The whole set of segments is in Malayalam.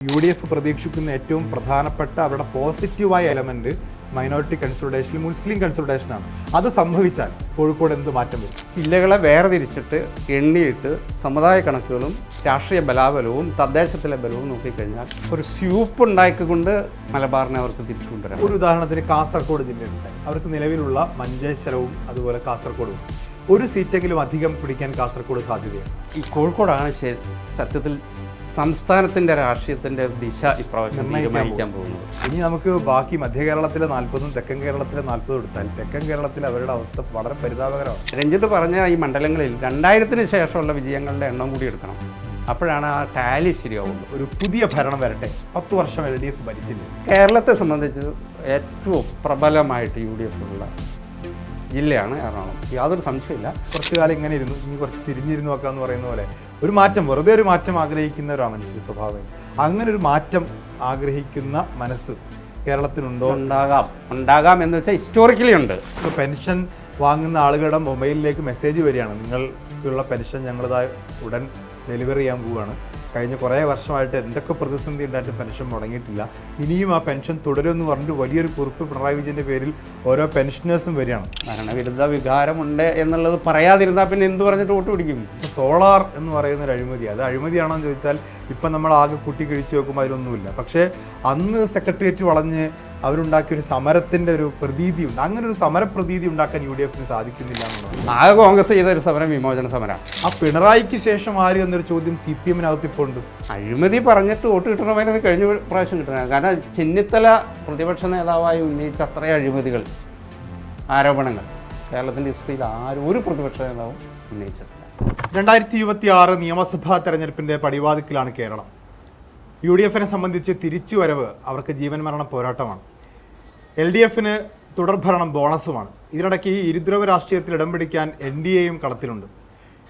UDF പ്രതീക്ഷിക്കുന്ന ഏറ്റവും പ്രധാനപ്പെട്ട അവരുടെ പോസിറ്റീവായ എലമെന്റ് മൈനോറിറ്റി കൺസോളിഡേഷനിൽ മുസ്ലിം കൺസോളിഡേഷനാണ്. അത് സംഭവിച്ചാൽ കോഴിക്കോട് എന്ത് മാറ്റം വരും? ജില്ലകളെ വേർതിരിച്ചിട്ട് എണ്ണിയിട്ട് സമുദായ കണക്കുകളും രാഷ്ട്രീയ ബലാബലവും തദ്ദേശത്തിലെ ബലവും നോക്കിക്കഴിഞ്ഞാൽ ഒരു സ്യൂപ്പ് ഉണ്ടാക്കിക്കൊണ്ട് മലബാറിനെ അവർക്ക് തിരിച്ചു കൊണ്ടുവരാം. ഒരു ഉദാഹരണത്തിന് കാസർഗോഡ് ജില്ലയുണ്ട്. അവർക്ക് നിലവിലുള്ള മഞ്ചേശ്വരവും അതുപോലെ കാസർഗോഡും ഒരു സീറ്റെങ്കിലും അധികം പിടിക്കാൻ കാസർഗോഡ് സാധ്യതയാണ്. ഈ കോഴിക്കോടാണ് സത്യത്തിൽ സംസ്ഥാനത്തിൻ്റെ രാഷ്ട്രീയത്തിൻ്റെ ദിശ ഇപ്രാവശ്യം തീരുമാനിക്കാൻ പോകുന്നത്. ഇനി നമുക്ക് ബാക്കി മധ്യ കേരളത്തിലെ 40ഉം തെക്കൻ കേരളത്തിലെ 40 എടുത്താൽ തെക്കൻ കേരളത്തിൽ അവരുടെ അവസ്ഥ വളരെ പരിതാപകരമാണ്. രഞ്ജിത്ത് പറഞ്ഞ ഈ മണ്ഡലങ്ങളിൽ 2000-ന് ശേഷമുള്ള വിജയങ്ങളുടെ എണ്ണം കൂടി എടുക്കണം. അപ്പോഴാണ് ആ ടാലി ശരിയാവുള്ളൂ. ഒരു പുതിയ ഭരണം വരട്ടെ. 10 വർഷം LDF ഭരിച്ചില്ല. കേരളത്തെ സംബന്ധിച്ച് ഏറ്റവും പ്രബലമായിട്ട് UDF ഉള്ള ജില്ലയാണ് എറണാകുളം. യാതൊരു സംശയമില്ല. കുറച്ചു കാലം ഇങ്ങനെ ഇരുന്നു, ഇനി കുറച്ച് തിരിഞ്ഞിരുന്നു നോക്കുക എന്ന് പറയുന്ന പോലെ ഒരു മാറ്റം, വെറുതെ ഒരു മാറ്റം ആഗ്രഹിക്കുന്ന ഒരു മനുഷ്യ സ്വഭാവം. അങ്ങനെ ഒരു മാറ്റം ആഗ്രഹിക്കുന്ന മനസ്സ് കേരളത്തിനുണ്ടോ? ഉണ്ടാകാം എന്ന് വെച്ചാൽ ഹിസ്റ്റോറിക്കലി ഉണ്ട്. ഇപ്പോൾ പെൻഷൻ വാങ്ങുന്ന ആളുകളുടെ മൊബൈലിലേക്ക് മെസ്സേജ് വരികയാണ്, നിങ്ങൾക്കുള്ള പെൻഷൻ ഞങ്ങളിതായി ഉടൻ ഡെലിവറി ചെയ്യാൻ പോവുകയാണ്. കഴിഞ്ഞ കുറേ വർഷമായിട്ട് എന്തൊക്കെ പ്രതിസന്ധി ഉണ്ടായിട്ട് പെൻഷൻ മുടങ്ങിയിട്ടില്ല, ഇനിയും ആ പെൻഷൻ തുടരുമെന്ന് പറഞ്ഞിട്ട് വലിയൊരു കുറിപ്പ് പിണറായി വിജയൻ്റെ പേരിൽ ഓരോ പെൻഷനേഴ്സും വരികയാണ്. ഭരണവിരുദ്ധ വികാരമുണ്ട് എന്നുള്ളത് പറയാതിരുന്നാൽ പിന്നെ എന്ത് പറഞ്ഞിട്ട് വോട്ട് പിടിക്കും? സോളാർ എന്ന് പറയുന്ന ഒരു അഴിമതി, അത് അഴിമതിയാണോ എന്ന് ചോദിച്ചാൽ ഇപ്പം നമ്മൾ ആകെ കുട്ടി കഴിച്ച് നോക്കുമ്പോൾ അതിലൊന്നുമില്ല. പക്ഷേ അന്ന് സെക്രട്ടേറിയറ്റ് വളഞ്ഞ് അവരുണ്ടാക്കിയൊരു സമരത്തിൻ്റെ ഒരു പ്രതീതിയുണ്ട്. അങ്ങനെ ഒരു സമരപ്രതീതി ഉണ്ടാക്കാൻ UDFന് സാധിക്കുന്നില്ല എന്നുള്ളതാണ്. ആകെ കോൺഗ്രസ് ചെയ്ത ഒരു സമരം വിമോചന സമരമാണ്. ആ പിണറായിക്ക് ശേഷം ആര് എന്നൊരു ചോദ്യം CPM-നകത്ത് ഇപ്പോൾ ഉണ്ട്. അഴിമതി പറഞ്ഞിട്ട് വോട്ട് കിട്ടണമെന്നത് കഴിഞ്ഞ പ്രാവശ്യം കിട്ടണം. കാരണം ചെന്നിത്തല പ്രതിപക്ഷ നേതാവായി ഉന്നയിച്ച അത്രയും അഴിമതികൾ, ആരോപണങ്ങൾ കേരളത്തിൻ്റെ ഹിസ്റ്ററിയിൽ ആരും ഒരു പ്രതിപക്ഷ നേതാവും ഉന്നയിച്ചിട്ടില്ല. 2026 നിയമസഭാ തെരഞ്ഞെടുപ്പിൻ്റെ പടിവാതിക്കലാണ് കേരളം. UDFനെ സംബന്ധിച്ച് തിരിച്ചുവരവ് അവർക്ക് ജീവൻ മരണ പോരാട്ടമാണ്. LDFന് തുടർഭരണം ബോണസുമാണ്. ഇതിനിടയ്ക്ക് ഈ ഇരുദ്രവ രാഷ്ട്രീയത്തിൽ ഇടം പിടിക്കാൻ NDAയും കളത്തിലുണ്ട്.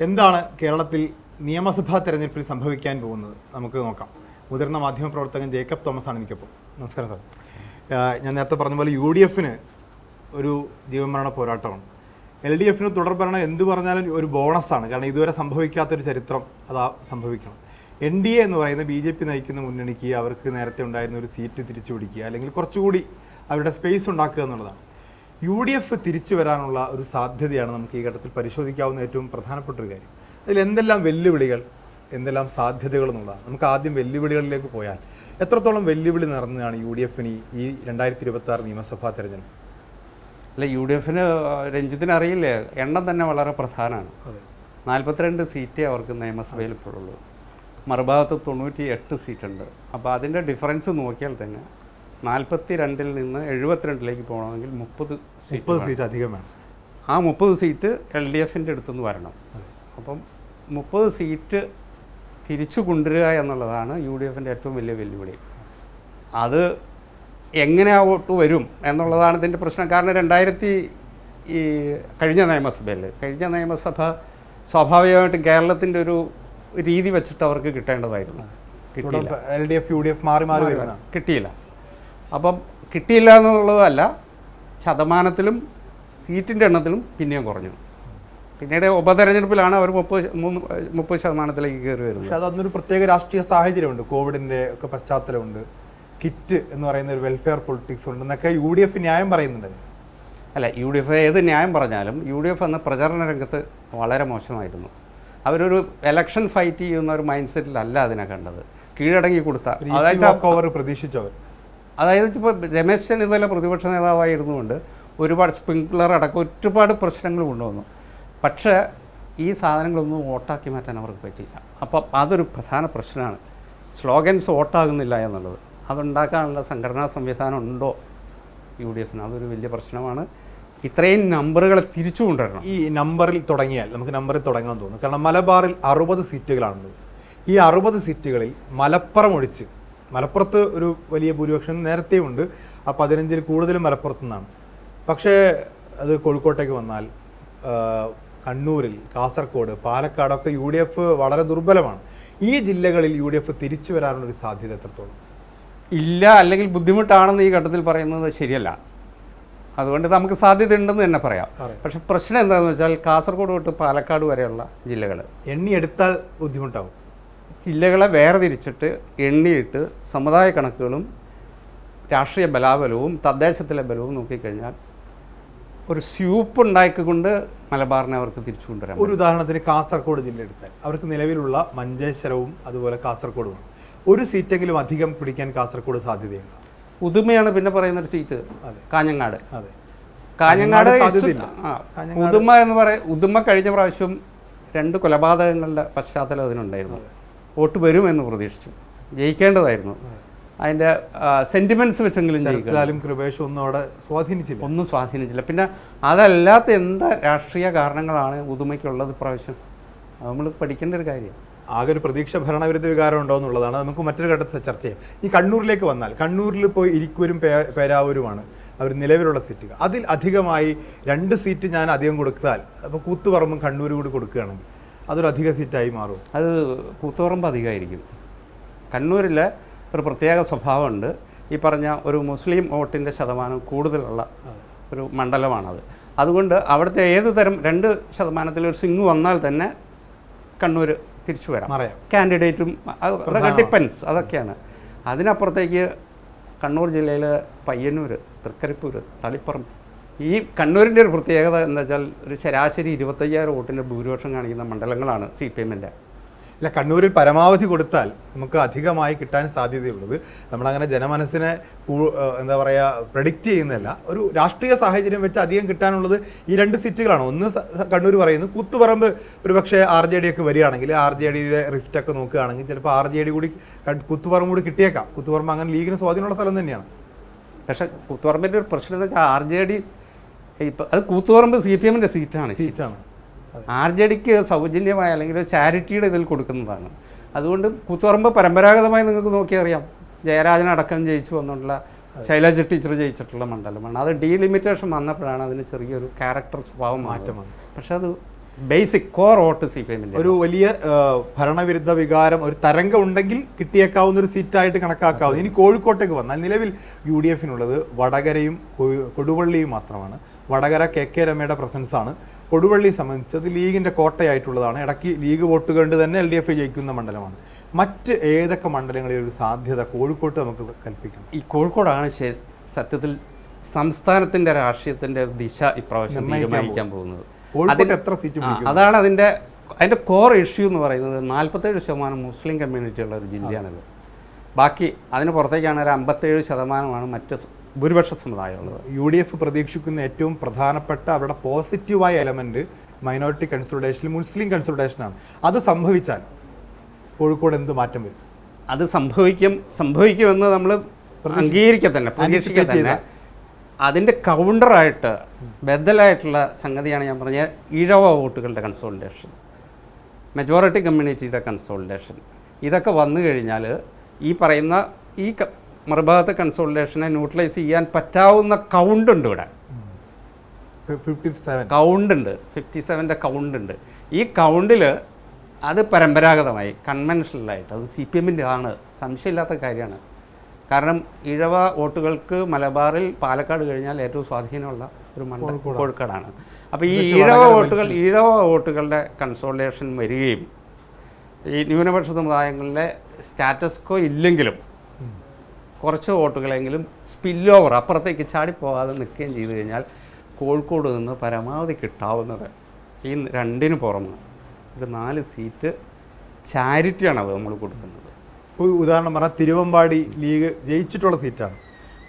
എന്താണ് കേരളത്തിൽ നിയമസഭാ തെരഞ്ഞെടുപ്പിൽ സംഭവിക്കാൻ പോകുന്നത് നമുക്ക് നോക്കാം. മുതിർന്ന മാധ്യമപ്രവർത്തകൻ ജേക്കബ് തോമസ് ആണ് എനിക്കൊപ്പം. നമസ്കാരം സാർ. ഞാൻ നേരത്തെ പറഞ്ഞ പോലെ UDFന് ഒരു ജീവൻമരണ പോരാട്ടമാണ്. LDFന് തുടർഭരണം എന്ത് പറഞ്ഞാലും ഒരു ബോണസാണ്. കാരണം ഇതുവരെ സംഭവിക്കാത്തൊരു ചരിത്രം അതാ സംഭവിക്കണം. NDA എന്ന് പറയുന്ന BJP നയിക്കുന്ന മുന്നണിക്ക് അവർക്ക് നേരത്തെ ഉണ്ടായിരുന്ന ഒരു സീറ്റ് തിരിച്ചു പിടിക്കുക, അല്ലെങ്കിൽ കുറച്ചുകൂടി അവരുടെ സ്പേസ് ഉണ്ടാക്കുക എന്നുള്ളതാണ്. UDF തിരിച്ചു വരാനുള്ള ഒരു സാധ്യതയാണ് നമുക്ക് ഈ ഘട്ടത്തിൽ പരിശോധിക്കാവുന്ന ഏറ്റവും പ്രധാനപ്പെട്ട ഒരു കാര്യം. അതിൽ എന്തെല്ലാം വെല്ലുവിളികൾ, എന്തെല്ലാം സാധ്യതകൾ എന്നുള്ളതാണ്. നമുക്ക് ആദ്യം വെല്ലുവിളികളിലേക്ക് പോയാൽ എത്രത്തോളം വെല്ലുവിളി നിറഞ്ഞതാണ് UDFന് ഈ 2026 നിയമസഭാ തെരഞ്ഞെടുപ്പ്? അല്ല, UDFന് രഞ്ജിത്തിന് അറിയില്ലേ, എണ്ണം തന്നെ വളരെ പ്രധാനമാണ്. 42 സീറ്റേ അവർക്ക് നിയമസഭയിൽ ഇപ്പോഴുള്ളൂ. മറുഭാഗത്ത് 98 സീറ്റുണ്ട്. അപ്പോൾ അതിൻ്റെ ഡിഫറൻസ് നോക്കിയാൽ തന്നെ 42-ൽ നിന്ന് 72-ലേക്ക് പോകണമെങ്കിൽ 30 സീറ്റ് അധികം വേണം. ആ 30 സീറ്റ് LDFൻ്റെ അടുത്തുനിന്ന് വരണം. അപ്പം 30 സീറ്റ് തിരിച്ചു കൊണ്ടുവരിക എന്നുള്ളതാണ് UDFൻ്റെ ഏറ്റവും വലിയ വെല്ലുവിളി. അത് എങ്ങനെ വോട്ട് വരും എന്നുള്ളതാണ് ഇതിൻ്റെ പ്രശ്നം. കാരണം കഴിഞ്ഞ നിയമസഭ സ്വാഭാവികമായിട്ടും കേരളത്തിൻ്റെ ഒരു രീതി വെച്ചിട്ട് അവർക്ക് കിട്ടേണ്ടതായിരുന്നു. കിട്ടിയില്ല. അപ്പം കിട്ടിയില്ല എന്നുള്ളതല്ല, ശതമാനത്തിലും സീറ്റിൻ്റെ എണ്ണത്തിലും പിന്നെയും കുറഞ്ഞു. പിന്നീട് ഉപതെരഞ്ഞെടുപ്പിലാണ് അവർ 30% കയറി വരുന്നത്. പക്ഷേ അതൊന്നൊരു പ്രത്യേക രാഷ്ട്രീയ സാഹചര്യമുണ്ട്. കോവിഡിൻ്റെ ഒക്കെ പശ്ചാത്തലമുണ്ട്, കിറ്റ് എന്ന് പറയുന്ന ഒരു വെൽഫെയർ പൊളിറ്റിക്സ് ഉണ്ടെന്നൊക്കെ UDF ന്യായം പറയുന്നുണ്ട്. അല്ല, UDF ഏത് ന്യായം പറഞ്ഞാലും UDF എന്ന പ്രചരണ രംഗത്ത് വളരെ മോശമായിരുന്നു. അവരൊരു ഇലക്ഷൻ ഫൈറ്റ് ചെയ്യുന്ന ഒരു മൈൻഡ് സെറ്റിലല്ല അതിനെ കണ്ടത്. കീഴടങ്ങി കൊടുത്ത, പ്രതീക്ഷിച്ചവർ, അതായത് ഇപ്പോൾ രമേശ് ചെന്നിത്തല പ്രതിപക്ഷ നേതാവായിരുന്നുകൊണ്ട് ഒരുപാട് സ്പ്രിംഗ്ലർ അടക്കം ഒരുപാട് പ്രശ്നങ്ങൾ കൊണ്ടുവന്നു. പക്ഷേ ഈ സാധനങ്ങളൊന്നും വോട്ടാക്കി മാറ്റാൻ അവർക്ക് പറ്റിയില്ല. അപ്പം അതൊരു പ്രധാന പ്രശ്നമാണ്. സ്ലോഗൻസ് വോട്ടാകുന്നില്ല എന്നുള്ളത്. അതുണ്ടാക്കാനുള്ള സംഘടനാ സംവിധാനം ഉണ്ടോ UDFന്? അതൊരു വലിയ പ്രശ്നമാണ്. ഇത്രയും നമ്പറുകളെ തിരിച്ചു കൊണ്ടുവരണം. ഈ നമ്പറിൽ തുടങ്ങിയാൽ നമുക്ക് നമ്പറിൽ തുടങ്ങാൻ തോന്നുന്നു. കാരണം മലബാറിൽ 60 സീറ്റുകളാണുള്ളത്. ഈ 60 സീറ്റുകളിൽ മലപ്പുറം ഒഴിച്ച്, മലപ്പുറത്ത് ഒരു വലിയ ഭൂരിപക്ഷം നേരത്തെയും ഉണ്ട്, ആ 15-ൽ കൂടുതലും മലപ്പുറത്തു നിന്നാണ്. പക്ഷേ അത് കോഴിക്കോട്ടേക്ക് വന്നാൽ കണ്ണൂരിൽ, കാസർഗോഡ്, പാലക്കാടൊക്കെ UDF വളരെ ദുർബലമാണ്. ഈ ജില്ലകളിൽ UDF തിരിച്ചു വരാനുള്ളൊരു സാധ്യത എത്രത്തോളം? ഇല്ല, അല്ലെങ്കിൽ ബുദ്ധിമുട്ടാണെന്ന് ഈ ഘട്ടത്തിൽ പറയുന്നത് ശരിയല്ല. അതുകൊണ്ട് നമുക്ക് സാധ്യതയുണ്ടെന്ന് തന്നെ പറയാം. പക്ഷെ പ്രശ്നം എന്താണെന്ന് വെച്ചാൽ കാസർഗോഡ് തൊട്ട് പാലക്കാട് വരെയുള്ള ജില്ലകൾ എണ്ണിയെടുത്താൽ ബുദ്ധിമുട്ടാവും. ജില്ലകളെ വേർതിരിച്ചിട്ട് എണ്ണിയിട്ട് സമുദായ കണക്കുകളും രാഷ്ട്രീയ ബലാബലവും തദ്ദേശത്തിലെ ബലവും നോക്കിക്കഴിഞ്ഞാൽ ഒരു സ്യൂപ്പ് ഉണ്ടാക്കിക്കൊണ്ട് മലബാറിനെ അവർക്ക് തിരിച്ചു കൊണ്ടുവരാം. ഒരു ഉദാഹരണത്തിന് കാസർഗോഡ് ജില്ല എടുത്താൽ അവർക്ക് നിലവിലുള്ള മഞ്ചേശ്വരവും അതുപോലെ കാസർഗോഡുമാണ്. ഒരു സീറ്റെങ്കിലും അധികം പിടിക്കാൻ കാസർഗോഡ് സാധ്യതയുണ്ട്. ഉദുമയാണ് പിന്നെ പറയുന്നൊരു സീറ്റ്. കാഞ്ഞങ്ങാട്. അതെ, കാഞ്ഞങ്ങാട് സാധ്യതയില്ല. ഉദുമ എന്ന് ഉദുമ കഴിഞ്ഞ പ്രാവശ്യം 2 കൊലപാതകങ്ങളുടെ പശ്ചാത്തലം അതിനുണ്ടായിരുന്നു. വോട്ട് വരുമെന്ന് പ്രതീക്ഷിച്ചു, ജയിക്കേണ്ടതായിരുന്നു. അതിൻ്റെ സെൻറ്റിമെൻറ്റ്സ് വെച്ചെങ്കിലും ജയിക്കും. കൃപേഷ് ഒന്നും സ്വാധീനിച്ചില്ല. പിന്നെ അതല്ലാത്ത എന്താ രാഷ്ട്രീയ കാരണങ്ങളാണ് ഉദുമയ്ക്കുള്ളത് പ്രാവശ്യം, അത് നമ്മൾ പഠിക്കേണ്ട ഒരു കാര്യം. ആകെ ഒരു പ്രതീക്ഷ ഭരണവിരുദ്ധ വികാരം ഉണ്ടോ എന്നുള്ളതാണ്. നമുക്ക് മറ്റൊരു ഘട്ടത്തിൽ ചർച്ച ചെയ്യാം. ഈ കണ്ണൂരിലേക്ക് വന്നാൽ, കണ്ണൂരിൽ പോയി ഇരിക്കൂരും പേരാവൂരുമാണ് അവർ നിലവിലുള്ള സീറ്റുകൾ. അതിൽ അധികമായി 2 സീറ്റ് ഞാൻ അധികം കൊടുത്താൽ, അപ്പോൾ കൂത്തുപറമ്പും കണ്ണൂരും കൂടി കൊടുക്കുകയാണെങ്കിൽ അതൊരു അധിക സീറ്റായി മാറും. അത് കൂത്തുപറമ്പ് അധികമായിരിക്കും. കണ്ണൂരിൽ ഒരു പ്രത്യേക സ്വഭാവമുണ്ട്. ഈ പറഞ്ഞ ഒരു മുസ്ലിം വോട്ടിൻ്റെ ശതമാനം കൂടുതലുള്ള ഒരു മണ്ഡലമാണത്. അതുകൊണ്ട് അവിടുത്തെ ഏത് തരം 2% ഒരു സ്വിങ് വന്നാൽ തന്നെ കണ്ണൂർ തിരിച്ചു വരാം. കാൻഡിഡേറ്റും അതൊക്കെ ഡിപ്പെൻസ്, അതൊക്കെയാണ്. അതിനപ്പുറത്തേക്ക് കണ്ണൂർ ജില്ലയിൽ പയ്യന്നൂർ, തൃക്കരിപ്പൂർ, തളിപ്പറമ്പ്, ഈ കണ്ണൂരിൻ്റെ ഒരു പ്രത്യേകത എന്താ വെച്ചാൽ ഒരു ശരാശരി 25,000 വോട്ടിൻ്റെ ഭൂരിപക്ഷം കാണിക്കുന്ന മണ്ഡലങ്ങളാണ് CPM-ൻ്റെ. ഇല്ല, കണ്ണൂരിൽ പരമാവധി കൊടുത്താൽ നമുക്ക് അധികമായി കിട്ടാൻ സാധ്യതയുള്ളത്. നമ്മളങ്ങനെ ജനമനസ്സിനെ എന്താ പറയുക പ്രെഡിക്റ്റ് ചെയ്യുന്നില്ല. ഒരു രാഷ്ട്രീയ സാഹചര്യം വെച്ച് അധികം കിട്ടാനുള്ളത് ഈ 2 സീറ്റുകളാണ്. ഒന്ന് കണ്ണൂർ പറയുന്നു, കൂത്തുപറമ്പ് ഒരു പക്ഷേ RJD ഒക്കെ വരികയാണെങ്കിൽ, RJDയുടെ റിഫ്റ്റൊക്കെ നോക്കുകയാണെങ്കിൽ ചിലപ്പോൾ RJD കൂടി കൂത്തുപറമ്പ് കൂടി കിട്ടിയേക്കാം. കൂത്തുപറമ്പ് അങ്ങനെ ലീഗിന് സ്വാധീനമുള്ള സ്ഥലം തന്നെയാണ്. പക്ഷേ കൂത്തുപറമ്പിൻ്റെ ഒരു പ്രശ്നം എന്ന് വെച്ചാൽ RJD ഇപ്പം അത് കൂത്തുപറമ്പ് CPM-ൻ്റെ സീറ്റാണ്. RJDക്ക് സൗജന്യമായ അല്ലെങ്കിൽ ചാരിറ്റിയുടെ ഇതിൽ കൊടുക്കുന്നതാണ്. അതുകൊണ്ട് കൂത്തുപറമ്പ് പരമ്പരാഗതമായി നിങ്ങൾക്ക് നോക്കിയാൽ അറിയാം, ജയരാജനടക്കം ജയിച്ചു വന്നിട്ടുള്ള ശൈലജ ടീച്ചർ ജയിച്ചിട്ടുള്ള മണ്ഡലമാണ്. അത് ഡീലിമിറ്റേഷൻ വന്നപ്പോഴാണ് അതിന് ചെറിയൊരു ക്യാരക്ടർ സ്വഭാവം മാറ്റമാണ്. പക്ഷെ അത് ബേസിക് കോർ വോട്ട് CPM-ൻ്റെ ഒരു വലിയ ഭരണവിരുദ്ധ വികാരം ഒരു തരംഗം ഉണ്ടെങ്കിൽ കിട്ടിയേക്കാവുന്ന ഒരു സീറ്റായിട്ട് കണക്കാക്കാവുന്ന. ഇനി കോഴിക്കോട്ടേക്ക് വന്നാൽ നിലവിൽ UDF-നുള്ളത് വടകരയും കൊടുവള്ളിയും മാത്രമാണ്. വടകര KK രമയുടെ പ്രസൻസാണ്. കൊടുവള്ളി സംബന്ധിച്ചത് ലീഗിൻ്റെ കോട്ടയായിട്ടുള്ളതാണ്. ഇടയ്ക്ക് ലീഗ് വോട്ട് കണ്ട് തന്നെ LDF ജയിക്കുന്ന മണ്ഡലമാണ്. മറ്റ് ഏതൊക്കെ മണ്ഡലങ്ങളിൽ ഒരു സാധ്യത കോഴിക്കോട്ട് നമുക്ക് കൽപ്പിക്കാം? ഈ കോഴിക്കോടാണ് സത്യത്തിൽ സംസ്ഥാനത്തിൻ്റെ രാഷ്ട്രീയത്തിൻ്റെ ദിശ ഇപ്രാവശ്യം തീരുമാനിക്കാൻ പോകുന്നത്. എത്ര സീറ്റ്? അതാണ് അതിൻ്റെ കോർ ഇഷ്യൂ എന്ന് പറയുന്നത്. 47% മുസ്ലിം കമ്മ്യൂണിറ്റിയുള്ള ഒരു ജില്ലയാണത്. ബാക്കി അതിന് പുറത്തേക്കാണ് ഒരു 57% മറ്റ് ഭൂരിപക്ഷ സമുദായമുള്ളത്. UDF പ്രതീക്ഷിക്കുന്ന ഏറ്റവും പ്രധാനപ്പെട്ട അവരുടെ പോസിറ്റീവായ എലമെൻറ്റ് മൈനോറിറ്റി കൺസോളിഡേഷനിൽ മുസ്ലിം കൺസോളിഡേഷനാണ്. അത് സംഭവിച്ചാൽ കോഴിക്കോട് എന്ത് മാറ്റം വരും? അത് സംഭവിക്കുമെന്ന് നമ്മൾ അംഗീകരിക്കുക തന്നെ, പ്രതീക്ഷിക്കുക തന്നെ. അതിൻ്റെ കൗണ്ടറായിട്ട് ബദലായിട്ടുള്ള സംഗതിയാണ് ഞാൻ പറഞ്ഞ ഈഴവ വോട്ടുകളുടെ കൺസോളിഡേഷൻ, മെജോറിറ്റി കമ്മ്യൂണിറ്റിയുടെ കൺസോളിഡേഷൻ. ഇതൊക്കെ വന്നു കഴിഞ്ഞാൽ ഈ പറയുന്ന ഈ മറുഭാഗത്തെ കൺസോളിഡേഷനെ ന്യൂട്രലൈസ് ചെയ്യാൻ പറ്റാവുന്ന കൗണ്ടുണ്ട്. ഇവിടെ 57 കൗണ്ടുണ്ട്. ഈ കൗണ്ടിൽ അത് പരമ്പരാഗതമായി കൺവെൻഷനലായിട്ട് അത് CPM-ൻ്റെ ആണ്, സംശയമില്ലാത്ത കാര്യമാണ്. കാരണം ഈഴവ വോട്ടുകൾക്ക് മലബാറിൽ പാലക്കാട് കഴിഞ്ഞാൽ ഏറ്റവും സ്വാധീനമുള്ള ഒരു മണ്ഡലം കോഴിക്കോടാണ്. അപ്പോൾ ഈ ഈഴവ വോട്ടുകളുടെ കൺസോളിഡേഷൻ വരികയും ഈ ന്യൂനപക്ഷ സമുദായങ്ങളിലെ സ്റ്റാറ്റസ് കോ ഇല്ലെങ്കിലും കുറച്ച് വോട്ടുകളെങ്കിലും സ്പിൽ ഓവർ അപ്പുറത്തേക്ക് ചാടിപ്പോകാതെ നിൽക്കുകയും ചെയ്തു കഴിഞ്ഞാൽ കോഴിക്കോട് നിന്ന് പരമാവധി കിട്ടാവുന്നത് ഈ 2-ന് പുറമെ ഒരു 4 സീറ്റ് ചാരിറ്റിയാണ് അത് നമ്മൾ കൊടുക്കുന്നത്. ഒരു ഉദാഹരണം പറഞ്ഞാൽ തിരുവമ്പാടി ലീഗ് ജയിച്ചിട്ടുള്ള സീറ്റാണ്.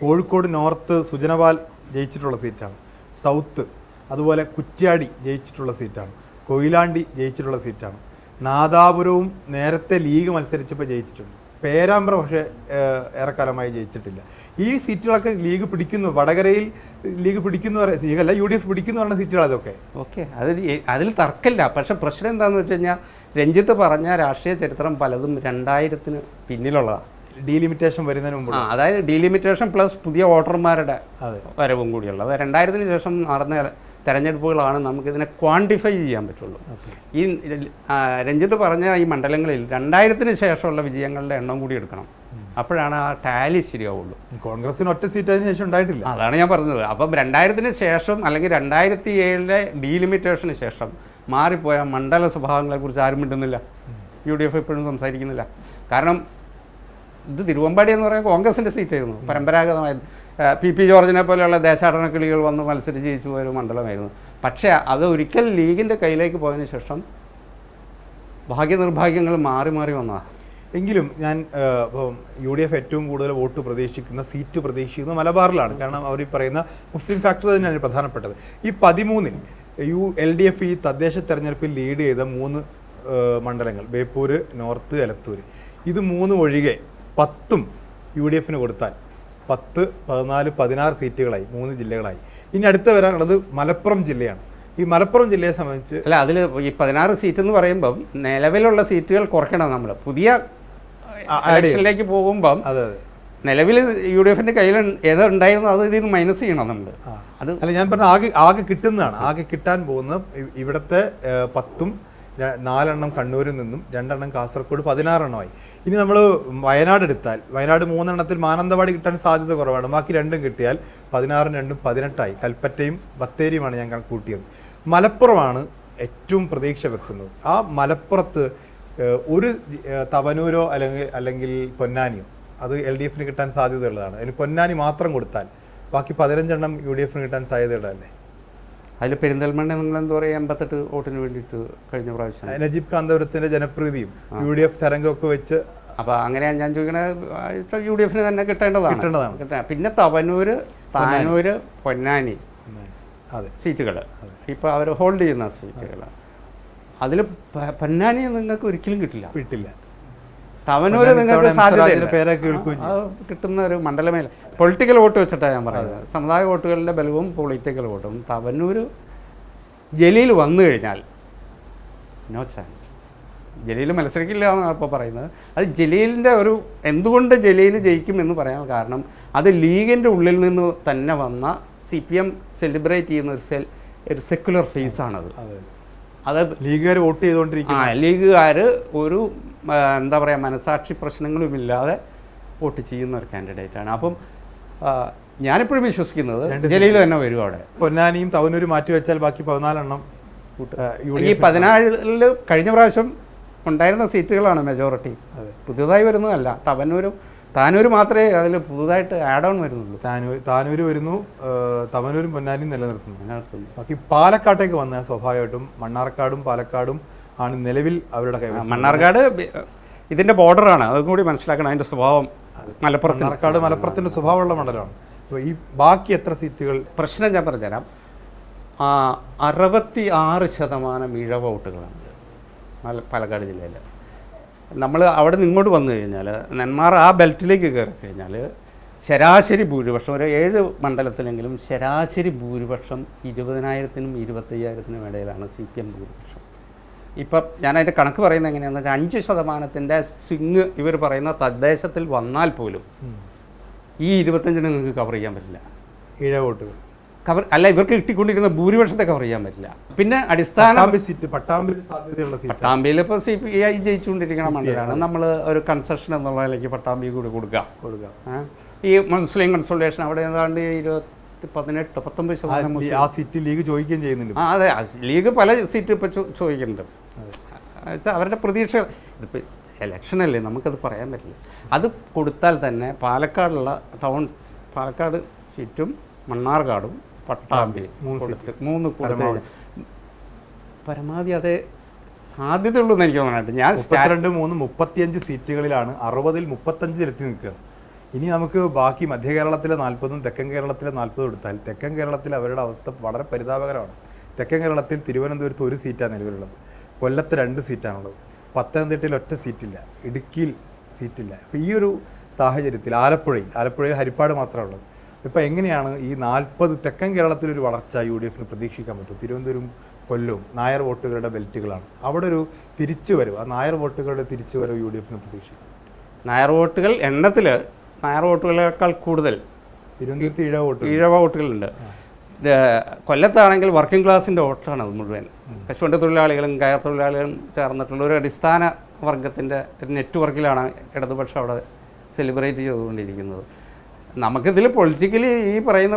കോഴിക്കോട് നോർത്ത് സുജനപാൽ ജയിച്ചിട്ടുള്ള സീറ്റാണ്. സൗത്ത് അതുപോലെ കുറ്റ്യാടി ജയിച്ചിട്ടുള്ള സീറ്റാണ്. കൊയിലാണ്ടി ജയിച്ചിട്ടുള്ള സീറ്റാണ്. നാദാപുരവും നേരത്തെ ലീഗ് മത്സരിച്ചപ്പോൾ ജയിച്ചിട്ടുണ്ട്. പേരാമ്പ്ര പക്ഷേ ഏറെക്കാലമായി ജയിച്ചിട്ടില്ല. ഈ സീറ്റുകളൊക്കെ ലീഗ് പിടിക്കുന്നു. വടകരയിൽ ലീഗ് പിടിക്കുന്നു, ലീഗല്ല UDF പിടിക്കുന്നു പറഞ്ഞ സീറ്റുകൾ അതൊക്കെ ഓക്കെ, അതിൽ തർക്കമില്ല. പക്ഷെ പ്രശ്നം എന്താണെന്ന് വെച്ച് കഴിഞ്ഞാൽ രഞ്ജിത്ത് പറഞ്ഞ രാഷ്ട്രീയ ചരിത്രം പലതും 2000-ന് പിന്നിലുള്ളതാണ്. ഡീലിമിറ്റേഷൻ വരുന്നതിന് മുമ്പ്, അതായത് ഡീലിമിറ്റേഷൻ പ്ലസ് പുതിയ വോട്ടർമാരുടെ വരവും കൂടിയുള്ളത്. 2000-ന് ശേഷം നടന്ന തെരഞ്ഞെടുപ്പുകളാണ് നമുക്കിതിനെ ക്വാണ്ടിഫൈ ചെയ്യാൻ പറ്റുള്ളൂ. ഈ രഞ്ജിത്ത് പറഞ്ഞ ഈ മണ്ഡലങ്ങളിൽ 2000-ന് ശേഷമുള്ള വിജയങ്ങളുടെ എണ്ണം കൂടി എടുക്കണം. അപ്പോഴാണ് ആ ടാലി ശരിയാവുള്ളൂ. കോൺഗ്രസിന് ഒറ്റ സീറ്റ് അതിന് ശേഷം ഉണ്ടായിട്ടില്ല. അതാണ് ഞാൻ പറഞ്ഞത്. അപ്പം 2000-ന് ശേഷം അല്ലെങ്കിൽ 2007-ലെ ഡീലിമിറ്റേഷന് ശേഷം മാറിപ്പോയ മണ്ഡല സ്വഭാവങ്ങളെക്കുറിച്ച് ആരും മിണ്ടുന്നില്ല. UDF ഇപ്പോഴും സംസാരിക്കുന്നില്ല. കാരണം ഇത് തിരുവമ്പാടി എന്ന് പറയുന്നത് കോൺഗ്രസിൻ്റെ സീറ്റായിരുന്നു. പരമ്പരാഗതമായി PP ജോർജിനെ പോലെയുള്ള ദേശാടന കിളികൾ വന്ന് മത്സരിച്ച് ജയിച്ചു പോയൊരു മണ്ഡലമായിരുന്നു. പക്ഷേ അത് ഒരിക്കൽ ലീഗിൻ്റെ കയ്യിലേക്ക് പോയതിന് ശേഷം ഭാഗ്യനിർഭാഗ്യങ്ങൾ മാറി മാറി വന്നതാണ്. എങ്കിലും ഞാൻ UDF ഏറ്റവും കൂടുതൽ വോട്ട് പ്രതീക്ഷിക്കുന്ന സീറ്റ് പ്രതീക്ഷിക്കുന്നത് മലബാറിലാണ്. കാരണം അവർ ഈ പറയുന്ന മുസ്ലിം ഫാക്ടർ തന്നെയാണ് പ്രധാനപ്പെട്ടത്. ഈ 13-ൽ LDF ഈ തദ്ദേശ തെരഞ്ഞെടുപ്പിൽ ലീഡ് ചെയ്ത 3 മണ്ഡലങ്ങൾ ബേപ്പൂർ, നോർത്ത്, എലത്തൂർ, ഇത് 3 ഒഴികെ 10ഉം UDFന് കൊടുത്താൽ 10, 14, 16 സീറ്റുകളായി 3 ജില്ലകളായി. ഇനി അടുത്ത് വരാനുള്ളത് മലപ്പുറം ജില്ലയാണ്. ഈ മലപ്പുറം ജില്ലയെ സംബന്ധിച്ച് അല്ല, അതിൽ ഈ 16 സീറ്റ് എന്ന് പറയുമ്പം നിലവിലുള്ള സീറ്റുകൾ കുറയ്ക്കണം. നമ്മൾ പുതിയ ഇലക്ഷനിലേക്ക് പോകുമ്പം നിലവിൽ UDFൻ്റെ കയ്യിൽ ഏതോ ഉണ്ടായിരുന്നു അത് ഇതിൽ നിന്ന് മൈനസ് ചെയ്യണം നമ്മൾ. അത് അല്ല, ഞാൻ പറഞ്ഞ ആകെ കിട്ടുന്നതാണ്. ആകെ കിട്ടാൻ പോകുന്ന ഇവിടുത്തെ 10ഉം 4 കണ്ണൂരിൽ നിന്നും 2 കാസർഗോഡ് 16 ഇനി നമ്മൾ വയനാട് എടുത്താൽ വയനാട് 3 മാനന്തവാടി കിട്ടാൻ സാധ്യത കുറവാണ്. ബാക്കി 2 കിട്ടിയാൽ 16 18 കൽപ്പറ്റയും ബത്തേരിയുമാണ് ഞാൻ കണക്കൂട്ടിയത്. മലപ്പുറമാണ് ഏറ്റവും പ്രതീക്ഷ വെക്കുന്നത്. ആ മലപ്പുറത്ത് ഒരു തവനൂരോ അല്ലെങ്കിൽ പൊന്നാനിയോ അത് LDFന് കിട്ടാൻ സാധ്യതയുള്ളതാണ്. അതിന് പൊന്നാനി മാത്രം കൊടുത്താൽ ബാക്കി 15 UDFന് കിട്ടാൻ സാധ്യതയുള്ളതല്ലേ. അതിൽ പെരിന്തൽമണ്ണ നിങ്ങൾ എന്താ പറയുക 88 വോട്ടിന് വേണ്ടിയിട്ട് കഴിഞ്ഞ പ്രാവശ്യം നജീബ് കാന്തപുരത്തിൻ്റെ ജനപ്രീതിയും UDF തരംഗമൊക്കെ വെച്ച് അപ്പോൾ അങ്ങനെയാണ് ഞാൻ ചോദിക്കണത്. UDFന് തന്നെ കിട്ടേണ്ടതാണ്. പിന്നെ തവനൂര്, താനൂര്, പൊന്നാനി സീറ്റുകൾ ഇപ്പോൾ അവർ ഹോൾഡ് ചെയ്യുന്ന സീറ്റുകൾ. അതിൽ പൊന്നാനി നിങ്ങൾക്ക് ഒരിക്കലും കിട്ടില്ല. തവനൂര് നിങ്ങൾക്ക് സാധ്യത കിട്ടുന്ന ഒരു മണ്ഡലമേ. പൊളിറ്റിക്കൽ വോട്ട് വെച്ചിട്ടാണ് ഞാൻ പറയുന്നത്. സമുദായ വോട്ടുകളുടെ ബലവും പൊളിറ്റിക്കൽ വോട്ടും. തവനൂര് ജലീൽ വന്നു കഴിഞ്ഞാൽ നോ ചാൻസ്. ജലീൽ മത്സരിക്കില്ല എന്നാണ് ഇപ്പോൾ പറയുന്നത്. അത് ജലീലിൻ്റെ എന്തുകൊണ്ട് ജലീൽ ജയിക്കുമെന്ന് പറയാൻ കാരണം അത് ലീഗിൻ്റെ ഉള്ളിൽ നിന്ന് തന്നെ വന്ന CPM സെലിബ്രേറ്റ് ചെയ്യുന്ന ഒരു സെക്കുലർ ഫേസാണത്. അത് ലീഗുകാർ വോട്ട് ചെയ്തുകൊണ്ടിരിക്കും. ലീഗുകാർ ഒരു എന്താ പറയുക മനസാക്ഷി പ്രശ്നങ്ങളുമില്ലാതെ വോട്ട് ചെയ്യുന്ന ഒരു കാൻഡിഡേറ്റാണ്. അപ്പം ഞാനിപ്പോഴും വിശ്വസിക്കുന്നത് ജലീൽ തന്നെ വരും. അവിടെ പൊന്നാനിയും തവനൂരും മാറ്റി വെച്ചാൽ ബാക്കി 14 ഈ 14 കഴിഞ്ഞ പ്രാവശ്യം ഉണ്ടായിരുന്ന സീറ്റുകളാണ് മെജോറിറ്റി. പുതുതായി വരുന്നതല്ല. താനൂര് മാത്രമേ അതിൽ പുതുതായിട്ട് ആഡ് ഓൺ വരുന്നുള്ളൂ. താനൂര് വരുന്നു, തവനൂരും പൊന്നാനിയും നിലനിർത്തുന്നു. ബാക്കി പാലക്കാട്ടേക്ക് വന്നാൽ സ്വാഭാവികമായിട്ടും മണ്ണാർക്കാടും പാലക്കാടും ആണ് നിലവിൽ അവരുടെ കൈവശം. മണ്ണാർക്കാട് ഇതിൻ്റെ ബോർഡറാണ്, അതും കൂടി മനസ്സിലാക്കണം. അതിൻ്റെ സ്വഭാവം മലപ്പുറത്തിൻ്റെ സ്വഭാവമുള്ള മണ്ഡലമാണ്. ഈ ബാക്കി എത്ര സീറ്റുകൾ പ്രശ്നം ഞാൻ പറഞ്ഞുതരാം. 66% ഇഴ വോട്ടുകളാണ് പാലക്കാട് ജില്ലയിൽ. നമ്മൾ അവിടെ നിന്ന് ഇങ്ങോട്ട് വന്നു കഴിഞ്ഞാൽ നെന്മാറ ആ ബെൽറ്റിലേക്ക് കയറി കഴിഞ്ഞാൽ ശരാശരി ഭൂരിപക്ഷം ഒരു 7 മണ്ഡലത്തിലെങ്കിലും ശരാശരി ഭൂരിപക്ഷം 20,000-നും 25,000-നും ഇടയിലാണ് CPM ഭൂരിപക്ഷം. ഇപ്പം ഞാനതിൻ്റെ കണക്ക് പറയുന്നത് എങ്ങനെയാണെന്ന് വെച്ചാൽ 5% സ്വിങ് ഇവർ പറയുന്ന തദ്ദേശത്തിൽ വന്നാൽ പോലും ഈ 25-ന് നിങ്ങൾക്ക് കവർ ചെയ്യാൻ പറ്റില്ല. ഇഴ വോട്ടുകൾ ഇവർക്ക് കിട്ടിക്കൊണ്ടിരുന്ന ഭൂരിപക്ഷത്തെ കവർ ചെയ്യാൻ പറ്റില്ല. പിന്നെ അടിസ്ഥാന പട്ടാമ്പിയിൽ ഇപ്പോൾ CPI ജയിച്ചുകൊണ്ടിരിക്കുന്ന മണ്ഡലമാണ്. നമ്മൾ ഒരു കൺസെഷൻ എന്നുള്ള നിലയ്ക്ക് പട്ടാമ്പി കൂടി കൊടുക്കുക. ഈ മുസ്ലിം കൺസൾട്ടേഷൻ അവിടെ ഏതാണ്ട് 18-19% ആ സീറ്റ് ലീഗ് ചോദിക്കുകയും ചെയ്യുന്നുണ്ട്. അതെ, ലീഗ് പല സീറ്റ് ഇപ്പോൾ ചോദിക്കുന്നുണ്ട്. വെച്ചാൽ അവരുടെ പ്രതീക്ഷ ഇതിപ്പോൾ ഇലക്ഷനല്ലേ, നമുക്കത് പറയാൻ പറ്റില്ല. അത് കൊടുത്താൽ തന്നെ പാലക്കാട് സീറ്റും മണ്ണാർക്കാടും പട്ടാമ്പി 3 കൊടുത്ത് പരമാവധി അതേ സാധ്യതയുള്ളൂ എന്ന് എനിക്ക് തോന്നാനായിട്ട്. ഞാൻ 35 സീറ്റുകളിലാണ് 60-ൽ 35 എത്തി നിൽക്കുകയാണ്. ഇനി നമുക്ക് ബാക്കി മധ്യ കേരളത്തിലെ 40-ഉം തെക്കൻ കേരളത്തിലെ 40 എടുത്താൽ തെക്കൻ കേരളത്തിൽ അവരുടെ അവസ്ഥ വളരെ പരിതാപകരമാണ്. തെക്കൻ കേരളത്തിൽ തിരുവനന്തപുരത്ത് 1 സീറ്റാണ് നിലവിലുള്ളത്, കൊല്ലത്ത് 2 സീറ്റാണുള്ളത്, പത്തനംതിട്ടയിൽ 1 സീറ്റില്ല, ഇടുക്കിയിൽ സീറ്റില്ല. അപ്പോൾ ഈ ഒരു സാഹചര്യത്തിൽ ആലപ്പുഴയിൽ ഹരിപ്പാട് മാത്രമേ ഉള്ളത്. ഇപ്പോൾ എങ്ങനെയാണ് ഈ 40 തെക്കൻ കേരളത്തിലൊരു വളർച്ച UDFന് പ്രതീക്ഷിക്കാൻ പറ്റും? തിരുവനന്തപുരം കൊല്ലവും നായർ വോട്ടുകളുടെ ബെൽറ്റുകളാണ്. അവിടെ ഒരു തിരിച്ചുവരവ്, ആ നായർ വോട്ടുകളുടെ തിരിച്ചുവരവ് UDFന് പ്രതീക്ഷിക്കാം. നായർ വോട്ടുകൾ എണ്ണത്തിൽ നായർ വോട്ടുകളേക്കാൾ കൂടുതൽ തിരുവനന്തപുരത്ത് ഈഴവ വോട്ടുകളുണ്ട്. കൊല്ലത്താണെങ്കിൽ വർക്കിംഗ് ക്ലാസിൻ്റെ വോട്ടാണ് അത് മുഴുവൻ. കശുവണ്ടി തൊഴിലാളികളും കയർ തൊഴിലാളികളും ചേർന്നിട്ടുള്ള ഒരു അടിസ്ഥാന വർഗത്തിൻ്റെ ഒരു നെറ്റ്വർക്കിലാണ് ഇടതുപക്ഷം അവിടെ സെലിബ്രേറ്റ് ചെയ്തുകൊണ്ടിരിക്കുന്നത്. നമുക്കിതിൽ പൊളിറ്റിക്കലി ഈ പറയുന്ന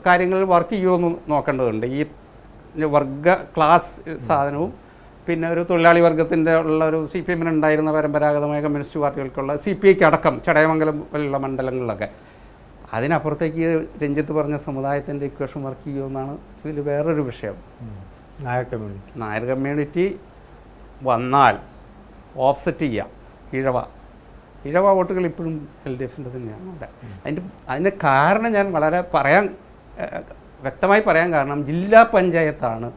കാര്യങ്ങൾ വർക്ക് ചെയ്യുമെന്ന് നോക്കേണ്ടതുണ്ട്. ഈ വർഗ ക്ലാസ് സാധനവും പിന്നെ ഒരു തൊഴിലാളി വർഗത്തിൻ്റെ ഉള്ള ഒരു CPM ഉണ്ടായിരുന്ന പരമ്പരാഗതമായ കമ്മ്യൂണിസ്റ്റ് പാർട്ടികൾക്കുള്ള CPI അടക്കം ചടയമംഗലം പോലുള്ള മണ്ഡലങ്ങളിലൊക്കെ. അതിനപ്പുറത്തേക്ക് രഞ്ജിത്ത് പറഞ്ഞ സമുദായത്തിൻ്റെ ഇക്വേഷൻ വർക്ക് ചെയ്യുമെന്നാണ് ഇതിൽ വേറൊരു വിഷയം. നായർ കമ്മ്യൂണിറ്റി വന്നാൽ ഓഫ്സെറ്റ് ചെയ്യാം ഇഴവ വോട്ടുകൾ ഇപ്പോഴും LDFൻ്റെ തന്നെയാണ് അവിടെ. അതിൻ്റെ കാരണം ഞാൻ വളരെ വ്യക്തമായി പറയാൻ കാരണം ജില്ലാ പഞ്ചായത്താണ്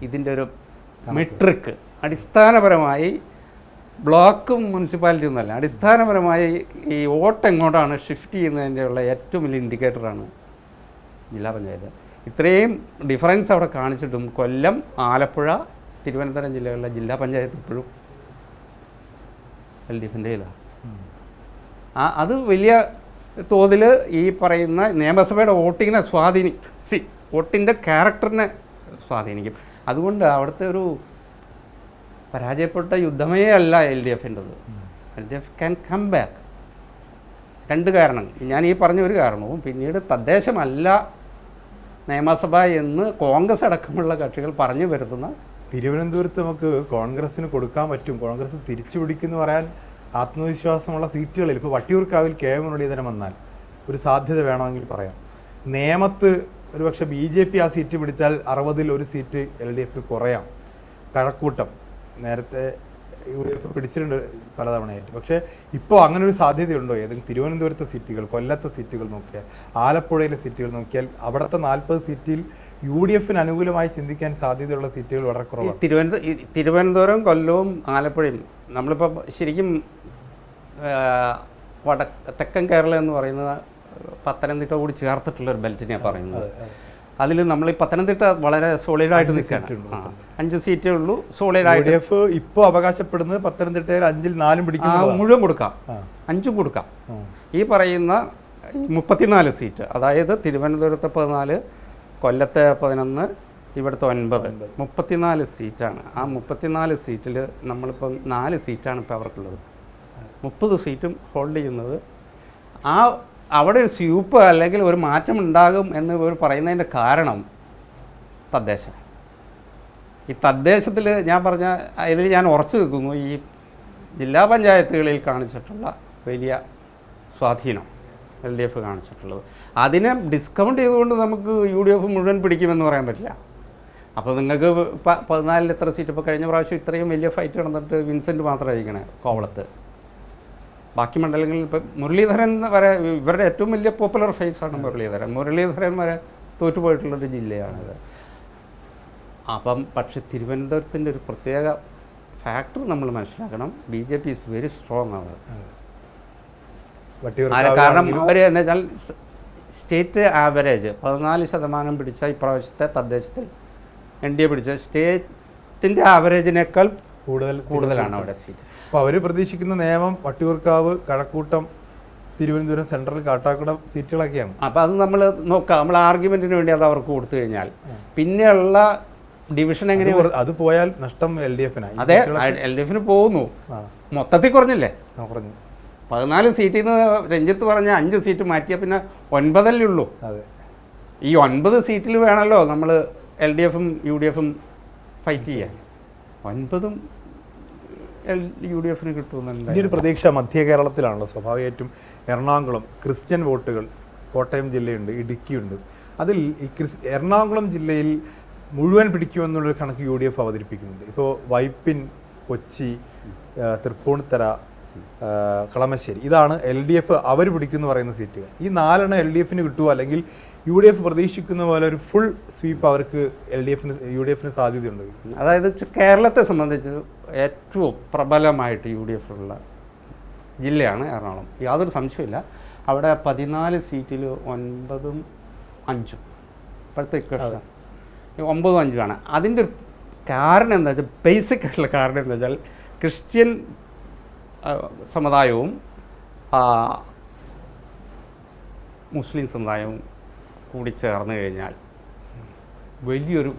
ഇതിൻ്റെ ഒരു മെട്രിക്ക്. അടിസ്ഥാനപരമായി ബ്ലോക്കും മുനിസിപ്പാലിറ്റി ഒന്നുമല്ല, അടിസ്ഥാനപരമായി ഈ വോട്ട് എങ്ങോട്ടാണ് ഷിഫ്റ്റ് ചെയ്യുന്നതിൻ്റെ ഉള്ള ഏറ്റവും വലിയ ഇൻഡിക്കേറ്ററാണ് ജില്ലാ പഞ്ചായത്ത്. ഇത്രയും ഡിഫറൻസ് അവിടെ കാണിച്ചിട്ടും കൊല്ലം, ആലപ്പുഴ, തിരുവനന്തപുരം ജില്ലകളിലെ ജില്ലാ പഞ്ചായത്ത് ഇപ്പോഴും LDFൻ്റെ കയ്യിലാണ്. അത് വലിയ തോതിൽ ഈ പറയുന്ന നിയമസഭയുടെ വോട്ടിങ്ങിനെ വോട്ടിൻ്റെ ക്യാരക്ടറിനെ സ്വാധീനിക്കും. അതുകൊണ്ട് അവിടുത്തെ ഒരു പരാജയപ്പെട്ട യുദ്ധമേ അല്ല LDFൻ്റെത്. LDF can come back. 2 കാരണം, ഞാൻ ഈ പറഞ്ഞ ഒരു കാരണവും പിന്നീട് തദ്ദേശമല്ല നിയമസഭ എന്ന് കോൺഗ്രസ് അടക്കമുള്ള കക്ഷികൾ പറഞ്ഞു വരുത്തുന്ന. തിരുവനന്തപുരത്ത് നമുക്ക് കോൺഗ്രസ്സിന് കൊടുക്കാൻ പറ്റും, കോൺഗ്രസ് തിരിച്ചു പിടിക്കുമെന്ന് പറയാൻ ആത്മവിശ്വാസമുള്ള സീറ്റുകളിൽ ഇപ്പോൾ വട്ടിയൂർക്കാവിൽ KM മുരളീധരൻ വന്നാൽ ഒരു സാധ്യത വേണമെങ്കിൽ പറയാം. നേമത്ത് ഒരുപക്ഷെ BJP ആ സീറ്റ് പിടിച്ചാൽ 60-ൽ 1 സീറ്റ് LDFന് കുറയാം. കഴക്കൂട്ടം നേരത്തെ UDF പിടിച്ചിട്ടുണ്ട് പലതവണയായിട്ട്. പക്ഷേ ഇപ്പോൾ അങ്ങനെ ഒരു സാധ്യതയുണ്ടോ? ഏതെങ്കിലും തിരുവനന്തപുരത്തെ സീറ്റുകൾ, കൊല്ലത്തെ സീറ്റുകൾ നോക്കിയാൽ, ആലപ്പുഴയിലെ സീറ്റുകൾ നോക്കിയാൽ അവിടുത്തെ 40 സീറ്റിൽ UDFന് അനുകൂലമായി ചിന്തിക്കാൻ സാധ്യതയുള്ള സീറ്റുകൾ വളരെ കുറവാണ്. തിരുവനന്തപുരം, കൊല്ലവും ആലപ്പുഴയും നമ്മളിപ്പോൾ ശരിക്കും തെക്കൻ കേരളം എന്ന് പറയുന്നത് പത്തനംതിട്ട കൂടി ചേർത്തിട്ടുള്ളൊരു ബെൽറ്റിനെയാണ് പറയുന്നത്. അതിൽ നമ്മൾ ഈ പത്തനംതിട്ട വളരെ സോളിഡായിട്ട് നിൽക്കുകയാണ്. 5 സീറ്റേ ഉള്ളൂ സോളിഡായിട്ട്. ഇപ്പോൾ അവകാശപ്പെടുന്നത് പത്തനംതിട്ടയിൽ 5-ൽ 4 പിടിക്കുന്നത് മുഴുവൻ കൊടുക്കാം, 5ഉം കൊടുക്കാം. ഈ പറയുന്ന 34 സീറ്റ്, അതായത് തിരുവനന്തപുരത്തെ 14, കൊല്ലത്തെ 11, ഇവിടുത്തെ 9, 34 സീറ്റാണ്. ആ 34 സീറ്റിൽ നമ്മളിപ്പം 4 സീറ്റാണ് ഇപ്പോൾ അവർക്കുള്ളത്. 30 സീറ്റും ഹോൾഡ് ചെയ്യുന്നത്. അവിടെ ഒരു സ്യൂപ്പ് അല്ലെങ്കിൽ ഒരു മാറ്റം ഉണ്ടാകും എന്ന് ഇവർ പറയുന്നതിൻ്റെ കാരണം തദ്ദേശം. ഈ തദ്ദേശത്തിൽ ഞാൻ പറഞ്ഞ ഇതിൽ ഞാൻ ഉറച്ചു നിൽക്കുന്നു. ഈ ജില്ലാ പഞ്ചായത്തുകളിൽ കാണിച്ചിട്ടുള്ള വലിയ സ്വാധീനം LDF കാണിച്ചിട്ടുള്ളത്, അതിനെ ഡിസ്കൗണ്ട് ചെയ്തുകൊണ്ട് നമുക്ക് UDF മുഴുവൻ പിടിക്കുമെന്ന് പറയാൻ പറ്റില്ല. അപ്പോൾ നിങ്ങൾക്ക് 14-ൽ എത്ര സീറ്റ്, ഇപ്പോൾ കഴിഞ്ഞ പ്രാവശ്യം ഇത്രയും വലിയ ഫൈറ്റ് നടന്നിട്ട് വിൻസെൻ്റ് മാത്രമായിരിക്കണേ കോവളത്ത്. ബാക്കി മണ്ഡലങ്ങളിൽ ഇപ്പം മുരളീധരൻ വരെ, ഇവരുടെ ഏറ്റവും വലിയ പോപ്പുലർ ഫേസാണ് മുരളീധരൻ വരെ തോറ്റുപോയിട്ടുള്ളൊരു ജില്ലയാണിത്. അപ്പം പക്ഷെ തിരുവനന്തപുരത്തിൻ്റെ ഒരു പ്രത്യേക ഫാക്ടർ നമ്മൾ മനസ്സിലാക്കണം. BJP ഈസ് വെരി സ്ട്രോങ് ആണ്. കാരണം അവർ എന്ന് വെച്ചാൽ സ്റ്റേറ്റ് ആവറേജ് 14% പിടിച്ച ഇപ്രാവശ്യത്തെ തദ്ദേശത്തിൽ NDA പിടിച്ച സ്റ്റേറ്റിൻ്റെ ആവറേജിനേക്കാൾ കൂടുതലാണ് അവിടെ സീറ്റ്. അപ്പോൾ അവർ പ്രതീക്ഷിക്കുന്ന നിയമം വട്ടിയൂർക്കാവ്, കഴക്കൂട്ടം, തിരുവനന്തപുരം സെൻട്രൽ, കാട്ടാക്കുടം സീറ്റുകളൊക്കെയാണ്. അപ്പോൾ അത് നമ്മൾ നോക്കാം. നമ്മൾ ആർഗ്യുമെൻറ്റിന് വേണ്ടി അത് അവർക്ക് കൊടുത്തു കഴിഞ്ഞാൽ പിന്നെയുള്ള ഡിവിഷൻ എങ്ങനെയാണ്? അത് പോയാൽ നഷ്ടം LDFനായി. അതെ, LDFന് പോകുന്നു. മൊത്തത്തിൽ കുറഞ്ഞില്ലേ? കുറഞ്ഞു. 14 സീറ്റിൽ നിന്ന് രഞ്ജിത്ത് പറഞ്ഞ 5 സീറ്റ് മാറ്റിയാൽ പിന്നെ 9 ഉള്ളൂ. അതെ, ഈ 9 സീറ്റിൽ വേണമല്ലോ നമ്മൾ LDFും UDFും ഫൈറ്റ് ചെയ്യാൻ. 9ഉം UDFന് കിട്ടുമെന്നുണ്ട്. ഇനിയൊരു പ്രതീക്ഷ മധ്യ കേരളത്തിലാണല്ലോ. സ്വാഭാവികമായിട്ടും എറണാകുളം ക്രിസ്ത്യൻ വോട്ടുകൾ, കോട്ടയം ജില്ലയുണ്ട്, ഇടുക്കിയുണ്ട്. അതിൽ ഈ എറണാകുളം ജില്ലയിൽ മുഴുവൻ പിടിക്കുമെന്നുള്ളൊരു കണക്ക് UDF അവതരിപ്പിക്കുന്നുണ്ട്. ഇപ്പോൾ വൈപ്പിൻ, കൊച്ചി, തൃപ്പൂണിത്തറ, കളമശ്ശേരി, ഇതാണ് LDF അവർ പിടിക്കുമെന്ന് പറയുന്ന സീറ്റുകൾ. ഈ 4 LDFന് കിട്ടുമോ, അല്ലെങ്കിൽ UDF പ്രതീക്ഷിക്കുന്ന പോലെ ഒരു ഫുൾ സ്വീപ്പ് അവർക്ക് UDFന് സാധ്യതയുണ്ട്? അതായത് കേരളത്തെ സംബന്ധിച്ച് ഏറ്റവും പ്രബലമായിട്ട് UDF ഉള്ള ജില്ലയാണ് എറണാകുളം, യാതൊരു സംശയമില്ല. അവിടെ 14 സീറ്റിൽ 9ഉം 5ഉം ഇപ്പോഴത്തെ 9ഉം 5ഉമാണ്. അതിൻ്റെ ഒരു കാരണം എന്താ വെച്ചാൽ, ബേസിക് ആയിട്ടുള്ള കാരണം എന്താ വെച്ചാൽ, ക്രിസ്ത്യൻ സമുദായവും മുസ്ലിം സമുദായവും കൂടി ചേർന്ന് കഴിഞ്ഞാൽ വലിയൊരു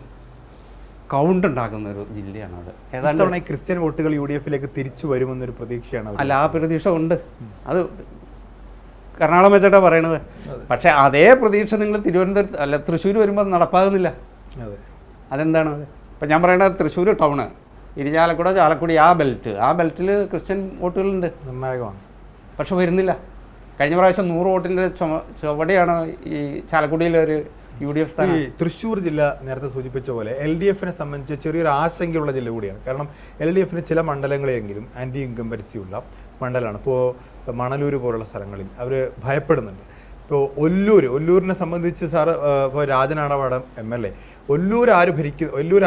കൗണ്ട് ഉണ്ടാക്കുന്ന ഒരു ജില്ലയാണത്. ഏതാണ്ട് ക്രിസ്ത്യൻ വോട്ടുകൾ UDFിലേക്ക് തിരിച്ചു വരുമെന്നൊരു പ്രതീക്ഷയാണ്. അല്ല, ആ പ്രതീക്ഷ ഉണ്ട്. അത് എറണാകുളം വെച്ചിട്ടാണ് പറയണത്. പക്ഷേ അതേ പ്രതീക്ഷ നിങ്ങൾ തിരുവനന്തപുരത്ത് അല്ല തൃശ്ശൂർ വരുമ്പോൾ നടപ്പാകുന്നില്ല. അതെന്താണ്? ഇപ്പം ഞാൻ പറയണത് തൃശ്ശൂർ ടൗണ്, ഇരിഞ്ഞാലക്കുട ചാലക്കുടി ആ ബെൽറ്റിൽ ക്രിസ്ത്യൻ വോട്ടുകളുണ്ട്, നിർണായകമാണ്. പക്ഷെ വരുന്നില്ല. കഴിഞ്ഞ പ്രാവശ്യം 100 വോട്ടിൻ്റെ ചുവടെയാണ് ഈ ചാലക്കുടിയിലെ ഒരു UDF സ്ഥാനം. ഈ തൃശ്ശൂർ ജില്ല നേരത്തെ സൂചിപ്പിച്ച പോലെ LDFനെ സംബന്ധിച്ച് ചെറിയൊരു ആശങ്കയുള്ള ജില്ല കൂടിയാണ്. കാരണം LDFന് ചില മണ്ഡലങ്ങളെങ്കിലും ആൻറ്റി ഇൻകംബൻസി ഉള്ള മണ്ഡലമാണ്. ഇപ്പോൾ മണലൂർ പോലുള്ള സ്ഥലങ്ങളിൽ അവർ ഭയപ്പെടുന്നുണ്ട്. ഇപ്പോൾ ഒല്ലൂരിനെ സംബന്ധിച്ച് സാറ് ഇപ്പോൾ രാജനാടവാടം MLA, ഒല്ലൂർ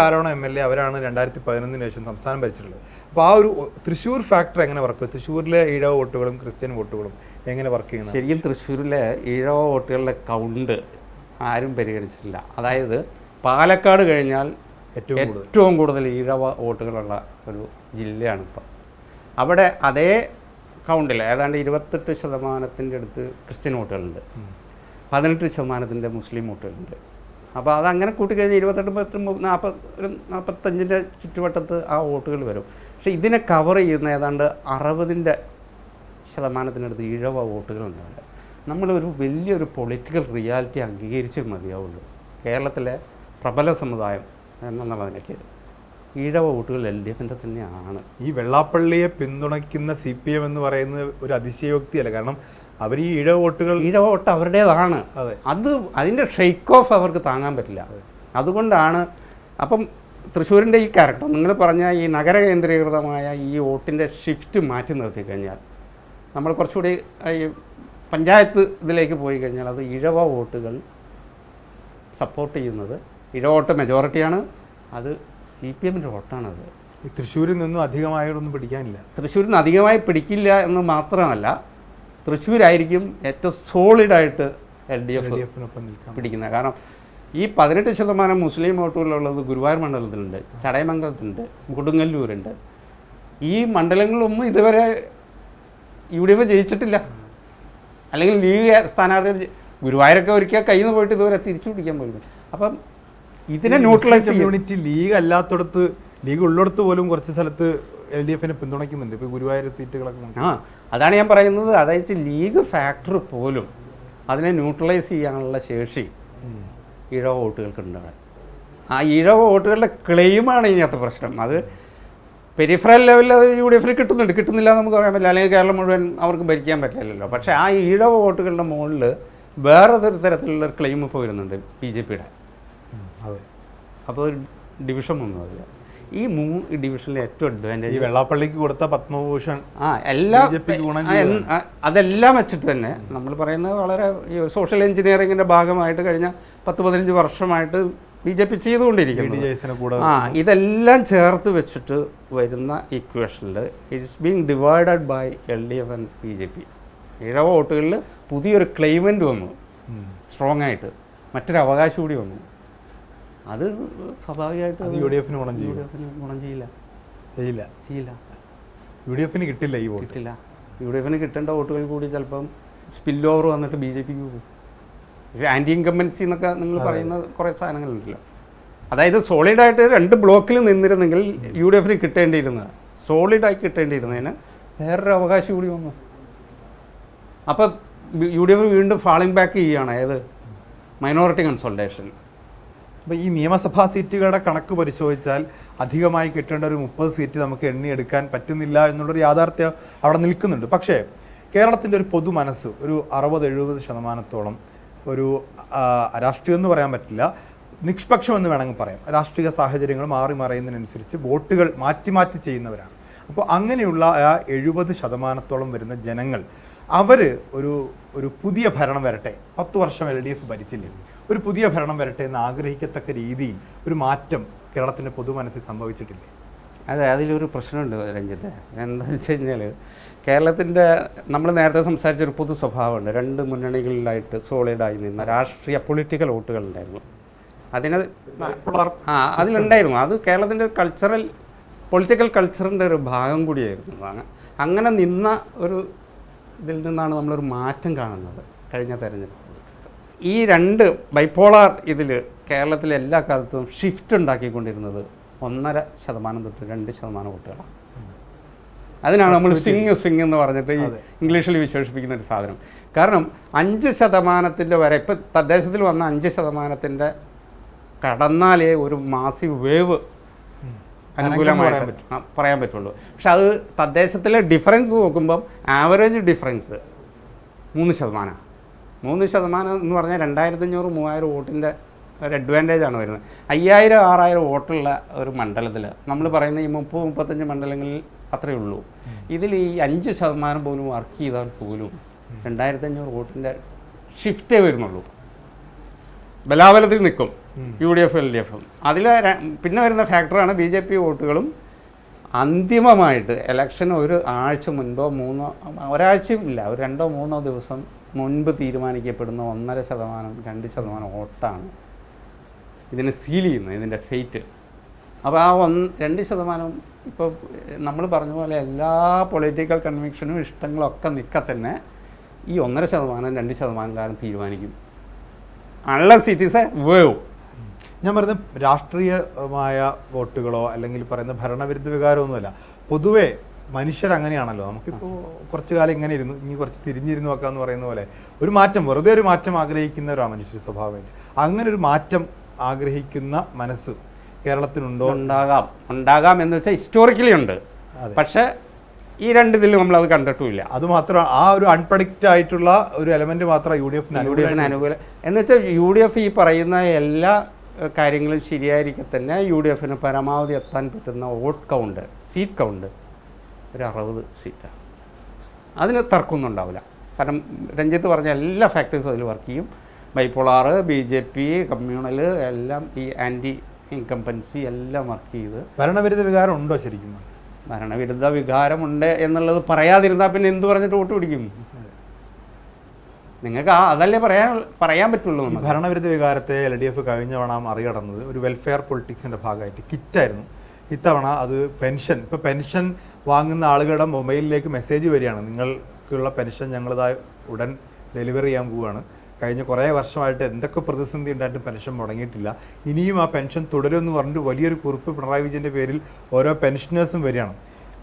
ആരാണോ MLA അവരാണ് 2011 ശേഷം സംസ്ഥാനം ഭരിച്ചിട്ടുള്ളത്. അപ്പോൾ ആ ഒരു തൃശ്ശൂർ ഫാക്ടർ എങ്ങനെ വർക്ക് ചെയ്യും? തൃശ്ശൂരിലെ ഈഴവ വോട്ടുകളും ക്രിസ്ത്യൻ വോട്ടുകളും എങ്ങനെ വർക്ക് ചെയ്യുന്നത്? ശരിക്കും തൃശ്ശൂരിലെ ഈഴവ വോട്ടുകളുടെ കൗണ്ട് ആരും പരിഗണിച്ചിട്ടില്ല. അതായത് പാലക്കാട് കഴിഞ്ഞാൽ ഏറ്റവും കൂടുതൽ ഈഴവ വോട്ടുകളുള്ള ഒരു ജില്ലയാണ് ഇപ്പം. അവിടെ അതേ കൗണ്ടിൽ ഏതാണ്ട് 28% അടുത്ത് ക്രിസ്ത്യൻ വോട്ടുകളുണ്ട്, 18% മുസ്ലിം വോട്ടുകളുണ്ട്. അപ്പോൾ അതങ്ങനെ കൂട്ടിക്കഴിഞ്ഞാൽ 45 ചുറ്റുവട്ടത്ത് ആ വോട്ടുകൾ വരും. പക്ഷേ ഇതിനെ കവർ ചെയ്യുന്ന ഏതാണ്ട് 60% ഈഴവ വോട്ടുകളുണ്ട് അവിടെ. നമ്മളൊരു വലിയൊരു പൊളിറ്റിക്കൽ റിയാലിറ്റി അംഗീകരിച്ചേ മതിയാവുള്ളൂ. കേരളത്തിലെ പ്രബല സമുദായം എന്നുള്ളതിലേക്ക് ഈഴവ വോട്ടുകൾ LDFൻ്റെ തന്നെയാണ്. ഈ വെള്ളാപ്പള്ളിയെ പിന്തുണയ്ക്കുന്ന CPM എന്ന് പറയുന്നത് ഒരു അതിശയോക്തിയല്ല. കാരണം അവർ ഈ ഈഴവ വോട്ട് അവരുടേതാണ്. അതിൻ്റെ ഷെയ്ക്ക് ഓഫ് അവർക്ക് താങ്ങാൻ പറ്റില്ല. അതുകൊണ്ടാണ് അപ്പം തൃശ്ശൂരിൻ്റെ ഈ ക്യാരക്ടർ നിങ്ങൾ പറഞ്ഞ ഈ നഗര കേന്ദ്രീകൃതമായ ഈ വോട്ടിൻ്റെ ഷിഫ്റ്റ് മാറ്റി നിർത്തി കഴിഞ്ഞാൽ, നമ്മൾ കുറച്ചുകൂടി ഈ പഞ്ചായത്ത് ഇതിലേക്ക് പോയി കഴിഞ്ഞാൽ അത് ഈഴവ വോട്ടുകൾ സപ്പോർട്ട് ചെയ്യുന്നത്, ഈഴവ വോട്ട് മെജോറിറ്റിയാണ്, അത് CPMൻ്റെ വോട്ടാണത്. ഈ തൃശ്ശൂരിൽ നിന്നും അധികമായിട്ടൊന്നും പിടിക്കാനില്ല. തൃശ്ശൂരിൽ നിന്ന് അധികമായി പിടിക്കില്ല എന്ന് മാത്രമല്ല, തൃശ്ശൂരായിരിക്കും ഏറ്റവും സോളിഡായിട്ട് LDF പിടിക്കുന്നത്. കാരണം ഈ 18% മുസ്ലിം വോട്ടുകളുള്ളത് ഗുരുവായൂർ മണ്ഡലത്തിലുണ്ട്, ചടയമംഗലത്തുണ്ട്, കൊടുങ്ങല്ലൂരുണ്ട്. ഈ മണ്ഡലങ്ങളിലൊന്നും ഇതുവരെ UDF ജയിച്ചിട്ടില്ല. അല്ലെങ്കിൽ ലീഗ് സ്ഥാനാർത്ഥി ഗുരുവായൂരൊക്കെ ഒരിക്കൽ കയ്യിൽ നിന്ന് പോയിട്ട് ഇതുവരെ തിരിച്ചു പിടിക്കാൻ പോലും. അപ്പം ഇതിനെ ന്യൂട്രലൈസ് കമ്മ്യൂണിറ്റി ലീഗ് അല്ലാത്തടത്ത്, ലീഗ് ഉള്ളിടത്ത് പോലും കുറച്ച് സ്ഥലത്ത് LDFനെ പിന്തുണയ്ക്കുന്നുണ്ട്. ഇപ്പോൾ ഗുരുവായൂർ സീറ്റുകളൊക്കെ അതാണ് ഞാൻ പറയുന്നത്. അതായത് ലീഗ് ഫാക്ടർ പോലും അതിനെ ന്യൂട്രലൈസ് ചെയ്യാനുള്ള ശേഷി ഈഴവ വോട്ടുകൾക്കുണ്ടാണ്. ആ ഈഴവ വോട്ടുകളുടെ ക്ലെയിമാണ് ഇതിനകത്ത് പ്രശ്നം. അത് പെരിഫറൽ ലെവലിൽ അത് UDFന് കിട്ടുന്നില്ല എന്ന് നമുക്ക് പറയാൻ പറ്റില്ല. അല്ലെങ്കിൽ കേരളം മുഴുവൻ അവർക്ക് ഭരിക്കാൻ പറ്റില്ലല്ലോ. പക്ഷേ ആ ഈഴവ വോട്ടുകളുടെ മുകളിൽ വേറെ തരത്തിലുള്ള ക്ലെയിം ഇപ്പോൾ വരുന്നുണ്ട് BJPയുടെ. അപ്പോൾ ഡിവിഷൻ വന്നു. അതിൽ ഈ 3 ഡിവിഷനിലെ ഏറ്റവും അഡ്വാൻറ്റേജ് വെള്ളാപ്പള്ളിക്ക് കൊടുത്ത പത്മഭൂഷൺ അതെല്ലാം വെച്ചിട്ട് തന്നെ നമ്മൾ പറയുന്നത് വളരെ സോഷ്യൽ എഞ്ചിനീയറിങ്ങിൻ്റെ ഭാഗമായിട്ട് കഴിഞ്ഞ 10-15 വർഷമായിട്ട് BJP ചെയ്തുകൊണ്ടിരിക്കുന്നു. ഇതെല്ലാം ചേർത്ത് വെച്ചിട്ട് വരുന്ന ഇക്വേഷനിൽ it's being divided by LDF and BJP. ഈഴവ വോട്ടുകളിൽ പുതിയൊരു ക്ലെയിമൻറ്റ് വന്നു, സ്ട്രോങ് ആയിട്ട് മറ്റൊരു അവകാശം കൂടി വന്നു. അത് സ്വാഭാവികമായിട്ട് UDFന് ഗുണം ചെയ്യില്ല. UDFന് കിട്ടില്ല ഈ വോട്ട്. കിട്ടില്ല. UDFന് കിട്ടേണ്ട വോട്ടുകൾ കൂടി ചിലപ്പം സ്പിൽ ഓവർ വന്നിട്ട് BJPക്ക് പോകും. ആൻറ്റി ഇൻകംബൻസി എന്നൊക്കെ നിങ്ങൾ പറയുന്ന കുറേ സാധനങ്ങളുണ്ടല്ലോ. അതായത് സോളിഡായിട്ട് 2 ബ്ലോക്കിൽ നിന്നിരുന്നെങ്കിൽ UDFന് കിട്ടേണ്ടിയിരുന്നത്, സോളിഡായി കിട്ടേണ്ടിയിരുന്നതിന് വേറൊരു അവകാശം കൂടി വന്നു. അപ്പം UDF വീണ്ടും ഫാളിങ് ബാക്ക് ചെയ്യുകയാണ്. ഏത് മൈനോറിറ്റി കൺസോൾട്ടേഷൻ. അപ്പോൾ ഈ നിയമസഭാ സീറ്റുകളുടെ കണക്ക് പരിശോധിച്ചാൽ അധികമായി കിട്ടേണ്ട ഒരു 30 സീറ്റ് നമുക്ക് എണ്ണിയെടുക്കാൻ പറ്റുന്നില്ല എന്നുള്ളൊരു യാഥാർത്ഥ്യം അവിടെ നിൽക്കുന്നുണ്ട്. പക്ഷേ കേരളത്തിൻ്റെ ഒരു പൊതു മനസ്സ് ഒരു 60-70% ഒരു രാഷ്ട്രീയം എന്ന് പറയാൻ പറ്റില്ല, നിഷ്പക്ഷമെന്ന് വേണമെങ്കിൽ പറയാം. രാഷ്ട്രീയ സാഹചര്യങ്ങൾ മാറി മറയുന്നതിനനുസരിച്ച് വോട്ടുകൾ മാറ്റി ചെയ്യുന്നവരാണ്. അപ്പോൾ അങ്ങനെയുള്ള ആ 70% വരുന്ന ജനങ്ങൾ അവർ ഒരു പുതിയ ഭരണം വരട്ടെ, 10 വർഷം LDF ഭരിച്ചില്ലേ, ഒരു പുതിയ ഭരണം വരട്ടെ എന്ന് ആഗ്രഹിക്കത്തക്ക രീതിയിൽ ഒരു മാറ്റം കേരളത്തിൻ്റെ പൊതുമനസ്സിൽ സംഭവിച്ചിട്ടില്ലേ? അതെ, അതിലൊരു പ്രശ്നമുണ്ട് രഞ്ജിത്ത്. എന്താണെന്ന് വെച്ച് കഴിഞ്ഞാൽ കേരളത്തിൻ്റെ നമ്മൾ നേരത്തെ സംസാരിച്ചൊരു പൊതു സ്വഭാവമുണ്ട്. 2 മുന്നണികളിലായിട്ട് സോളിഡായി നിന്ന രാഷ്ട്രീയ പൊളിറ്റിക്കൽ വോട്ടുകളുണ്ടായിരുന്നു. അതിലുണ്ടായിരുന്നു. അത് കേരളത്തിൻ്റെ പൊളിറ്റിക്കൽ കൾച്ചറിൻ്റെ ഒരു ഭാഗം കൂടിയായിരുന്നു. അങ്ങനെ നിന്ന ഒരു ഇതിൽ നിന്നാണ് നമ്മളൊരു മാറ്റം കാണുന്നത് കഴിഞ്ഞ തെരഞ്ഞെടുപ്പ്. ഈ 2 ബൈപ്പോളാർ ഇതിൽ കേരളത്തിലെ എല്ലാ കാലത്തും ഷിഫ്റ്റ് ഉണ്ടാക്കിക്കൊണ്ടിരുന്നത് 1.5% തൊട്ട് 2% വോട്ടുകളാണ്. അതിനാണ് നമ്മൾ സ്വിങ് എന്ന് പറഞ്ഞിട്ട് ഈ ഇംഗ്ലീഷിൽ വിശേഷിപ്പിക്കുന്ന ഒരു സാധനം. കാരണം 5% വരെ ഇപ്പം തദ്ദേശത്തിൽ വന്ന 5% കടന്നാലേ ഒരു മാസീവ് വേവ് അനുകൂലമായിട്ട് പറയാൻ പറ്റുള്ളൂ. പക്ഷെ അത് തദ്ദേശത്തിലെ ഡിഫറൻസ് നോക്കുമ്പം ആവറേജ് ഡിഫറൻസ് 3%. 3% എന്ന് പറഞ്ഞാൽ 2500-3000 വോട്ടിൻ്റെ ഒരു അഡ്വാൻറ്റേജാണ് വരുന്നത്. 5000-6000 വോട്ടുള്ള ഒരു മണ്ഡലത്തിൽ നമ്മൾ പറയുന്ന ഈ 30-35 മണ്ഡലങ്ങളിൽ അത്രയേ ഉള്ളൂ. ഇതിൽ ഈ 5% പോലും വർക്ക് ചെയ്താൽ പോലും 2500 വോട്ടിൻ്റെ ഷിഫ്റ്റേ വരുന്നുള്ളൂ. ബലാബലത്തിൽ നിൽക്കും UDF LDF. അതിൽ പിന്നെ വരുന്ന ഫാക്ടറാണ് BJP വോട്ടുകളും. അന്തിമമായിട്ട് ഇലക്ഷൻ ഒരു ആഴ്ച മുൻപോ ഒരാഴ്ചയും ഇല്ല, ഒരു 2-3 ദിവസം മുൻപ് തീരുമാനിക്കപ്പെടുന്ന 1.5%, 2% വോട്ടാണ് ഇതിനെ സീൽ ചെയ്യുന്നത്, ഇതിൻ്റെ ഫെയ്റ്റ്. അപ്പോൾ ആ 2% ഇപ്പോൾ നമ്മൾ പറഞ്ഞ പോലെ എല്ലാ പൊളിറ്റിക്കൽ കൺവിക്ഷനും ഇഷ്ടങ്ങളൊക്കെ നിൽക്കെ തന്നെ ഈ 1.5%, 2% തീരുമാനിക്കും. Unless it is A wave. ഞാൻ പറയുന്നത് രാഷ്ട്രീയമായ വോട്ടുകളോ അല്ലെങ്കിൽ പറയുന്ന ഭരണവിരുദ്ധ വികാരമൊന്നുമല്ല. പൊതുവേ മനുഷ്യരങ്ങനെയാണല്ലോ. നമുക്കിപ്പോൾ കുറച്ച് കാലം ഇങ്ങനെ ഇരുന്നു, ഇനി കുറച്ച് തിരിഞ്ഞിരുന്നു വെക്കാന്ന് പറയുന്ന പോലെ ഒരു മാറ്റം, വെറുതെ ഒരു മാറ്റം ആഗ്രഹിക്കുന്നവരാണ് മനുഷ്യ സ്വഭാവമായിട്ട്. അങ്ങനെ ഒരു മാറ്റം ആഗ്രഹിക്കുന്ന മനസ്സ് കേരളത്തിനുണ്ടോ? ഉണ്ടാകാം എന്ന് വെച്ചാൽ ഹിസ്റ്റോറിക്കലി ഉണ്ട്. പക്ഷേ ഈ രണ്ടിതിൽ നമ്മളത് കണ്ടിട്ടുമില്ല. അത് മാത്രമാണ് ആ ഒരു അൺപ്രഡിക്റ്റ് ആയിട്ടുള്ള ഒരു എലമെന്റ് മാത്രം UDF അനുകൂലം എന്ന് വെച്ചാൽ UDF ഈ പറയുന്ന എല്ലാ കാര്യങ്ങളും ശരിയായിരിക്കെ തന്നെ UDFന് പരമാവധി എത്താൻ പറ്റുന്ന വോട്ട് കൗണ്ട്, സീറ്റ് കൗണ്ട് ഒരു 60 സീറ്റാണ്. അതിന് തർക്കമൊന്നും ഉണ്ടാവില്ല. കാരണം രഞ്ജിത്ത് പറഞ്ഞ എല്ലാ ഫാക്ടേഴ്സും അതിൽ വർക്ക് ചെയ്യും. ബൈപോളാർ, BJP, കമ്മ്യൂണൽ എല്ലാം ഈ ആൻറ്റി ഇൻകംപൻസി എല്ലാം വർക്ക് ചെയ്ത്. ഭരണവിരുദ്ധ വികാരം ഉണ്ടോ ശരിക്കും? ഭരണവിരുദ്ധ വികാരമുണ്ട് എന്നുള്ളത് പറയാതിരുന്നാൽ പിന്നെ എന്ത് പറഞ്ഞിട്ട് വോട്ട് പിടിക്കും? നിങ്ങൾക്ക് അതല്ലേ പറയാൻ പറ്റുള്ളൂ. ഭരണവിരുദ്ധ വികാരത്തെ LDF കഴിഞ്ഞ തവണ മറികടന്നത് ഒരു വെൽഫെയർ പൊളിറ്റിക്സിൻ്റെ ഭാഗമായിട്ട് കിറ്റായിരുന്നു. ഇത്തവണ അത് പെൻഷൻ. ഇപ്പോൾ പെൻഷൻ വാങ്ങുന്ന ആളുകളുടെ മൊബൈലിലേക്ക് മെസ്സേജ് വരികയാണ്, നിങ്ങൾക്കുള്ള പെൻഷൻ ഞങ്ങളിതായി ഉടൻ ഡെലിവറി ചെയ്യാൻ പോവുകയാണ്. കഴിഞ്ഞ കുറേ വർഷമായിട്ട് എന്തൊക്കെ പ്രതിസന്ധി ഉണ്ടായിട്ടും പെൻഷൻ മുടങ്ങിയിട്ടില്ല, ഇനിയും ആ പെൻഷൻ തുടരുമെന്ന് പറഞ്ഞിട്ട് വലിയൊരു കുറിപ്പ് പിണറായി വിജയൻ്റെ പേരിൽ ഓരോ പെൻഷനേഴ്സും വരികയാണ്.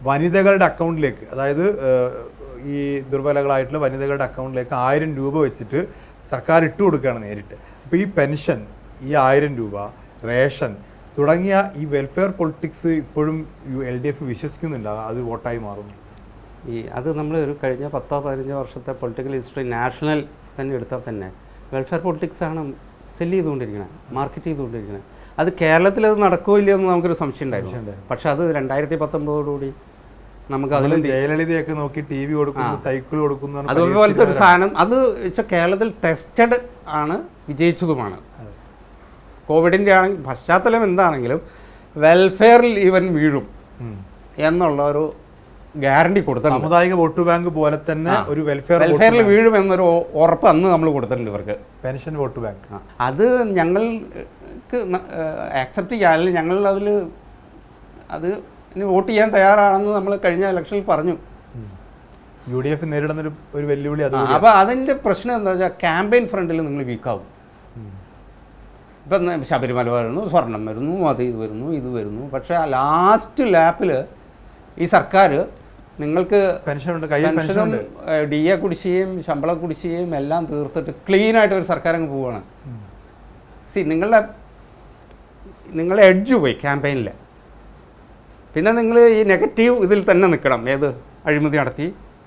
വനിതകളുടെ അക്കൗണ്ടിലേക്ക്, അതായത് ഈ ദുർബലകളായിട്ടുള്ള വനിതകളുടെ അക്കൗണ്ടിലേക്ക് 1000 രൂപ വെച്ചിട്ട് സർക്കാർ ഇട്ട് കൊടുക്കുകയാണ് നേരിട്ട്. അപ്പോൾ ഈ പെൻഷൻ, ഈ 1000 രൂപ, റേഷൻ തുടങ്ങിയ ഈ വെൽഫെയർ പൊളിറ്റിക്സ് ഇപ്പോഴും LDF വിശ്വസിക്കുന്നുണ്ട്, അത് വോട്ടായി മാറുന്നു. അത് നമ്മൾ ഒരു കഴിഞ്ഞ 10-15 വർഷത്തെ പൊളിറ്റിക്കൽ ഹിസ്റ്ററി നാഷണൽ തന്നെ എടുത്താൽ തന്നെ വെൽഫെയർ പൊളിറ്റിക്സാണ് സെല്ല് ചെയ്തുകൊണ്ടിരിക്കുന്നത്, മാർക്കറ്റ് ചെയ്തുകൊണ്ടിരിക്കുന്നത്. അത് കേരളത്തിൽ അത് നടക്കുമോ ഇല്ലയോ എന്ന് നമുക്കൊരു സംശയം ഉണ്ടായിരുന്നു. പക്ഷെ അത് 2019 നമുക്ക് അതിൽ ജയലളിതയൊക്കെ നോക്കി TV കൊടുക്കുന്നു, സൈക്കിൾ കൊടുക്കുന്നു, അതുപോലത്തെ ഒരു സാധനം. അത് വെച്ചാൽ കേരളത്തിൽ ടെസ്റ്റഡ് ആണ്, വിജയിച്ചതുമാണ്. കോവിഡിൻ്റെ ആണെങ്കിൽ പശ്ചാത്തലം എന്താണെങ്കിലും വെൽഫെയറിൽ ഇവൻ വീഴും എന്നുള്ള ഒരു ഗ്യാരണ്ടി കൊടുത്തിട്ടുണ്ട്. സാമുദായിക വോട്ട് ബാങ്ക് പോലെ തന്നെ ഒരു വെൽഫെയറിൽ വീഴും എന്നൊരു ഉറപ്പ് അന്ന് നമ്മൾ കൊടുത്തിട്ടുണ്ട് ഇവർക്ക്. പെൻഷൻ വോട്ട് ബാങ്ക് അത് ഞങ്ങൾക്ക് ആക്സെപ്റ്റ് ചെയ്യാൻ, അല്ലെങ്കിൽ ഞങ്ങൾ അത് വോട്ട് ചെയ്യാൻ തയ്യാറാണെന്ന് നമ്മൾ കഴിഞ്ഞ ഇലക്ഷനിൽ പറഞ്ഞു. UDF നേരിടുന്ന ഒരു വെല്ലുവിളി. അപ്പോൾ അതിൻ്റെ പ്രശ്നം എന്താ വെച്ചാൽ ക്യാമ്പയിൻ ഫ്രണ്ടിൽ നിങ്ങൾ വീക്കാവും. ഇപ്പം ശബരിമല വരുന്നു, സ്വർണം വരുന്നു, ഇത് വരുന്നു. പക്ഷേ ആ ലാസ്റ്റ് ലാപ്പിൽ ഈ സർക്കാർ നിങ്ങൾക്ക് പെൻഷനും DA കുടിശ്ശികയും ശമ്പള കുടിശ്ശികയും എല്ലാം തീർത്തിട്ട് ക്ലീനായിട്ട് ഒരു സർക്കാർ അങ്ങ് പോവുകയാണ്. നിങ്ങളെ എഡ്ജ് പോയി ക്യാമ്പയിനിൽ. പിന്നെ നിങ്ങൾ ഈ നെഗറ്റീവ് ഇതിൽ തന്നെ നിൽക്കണം. ഏത് അഴിമതി നടത്തി,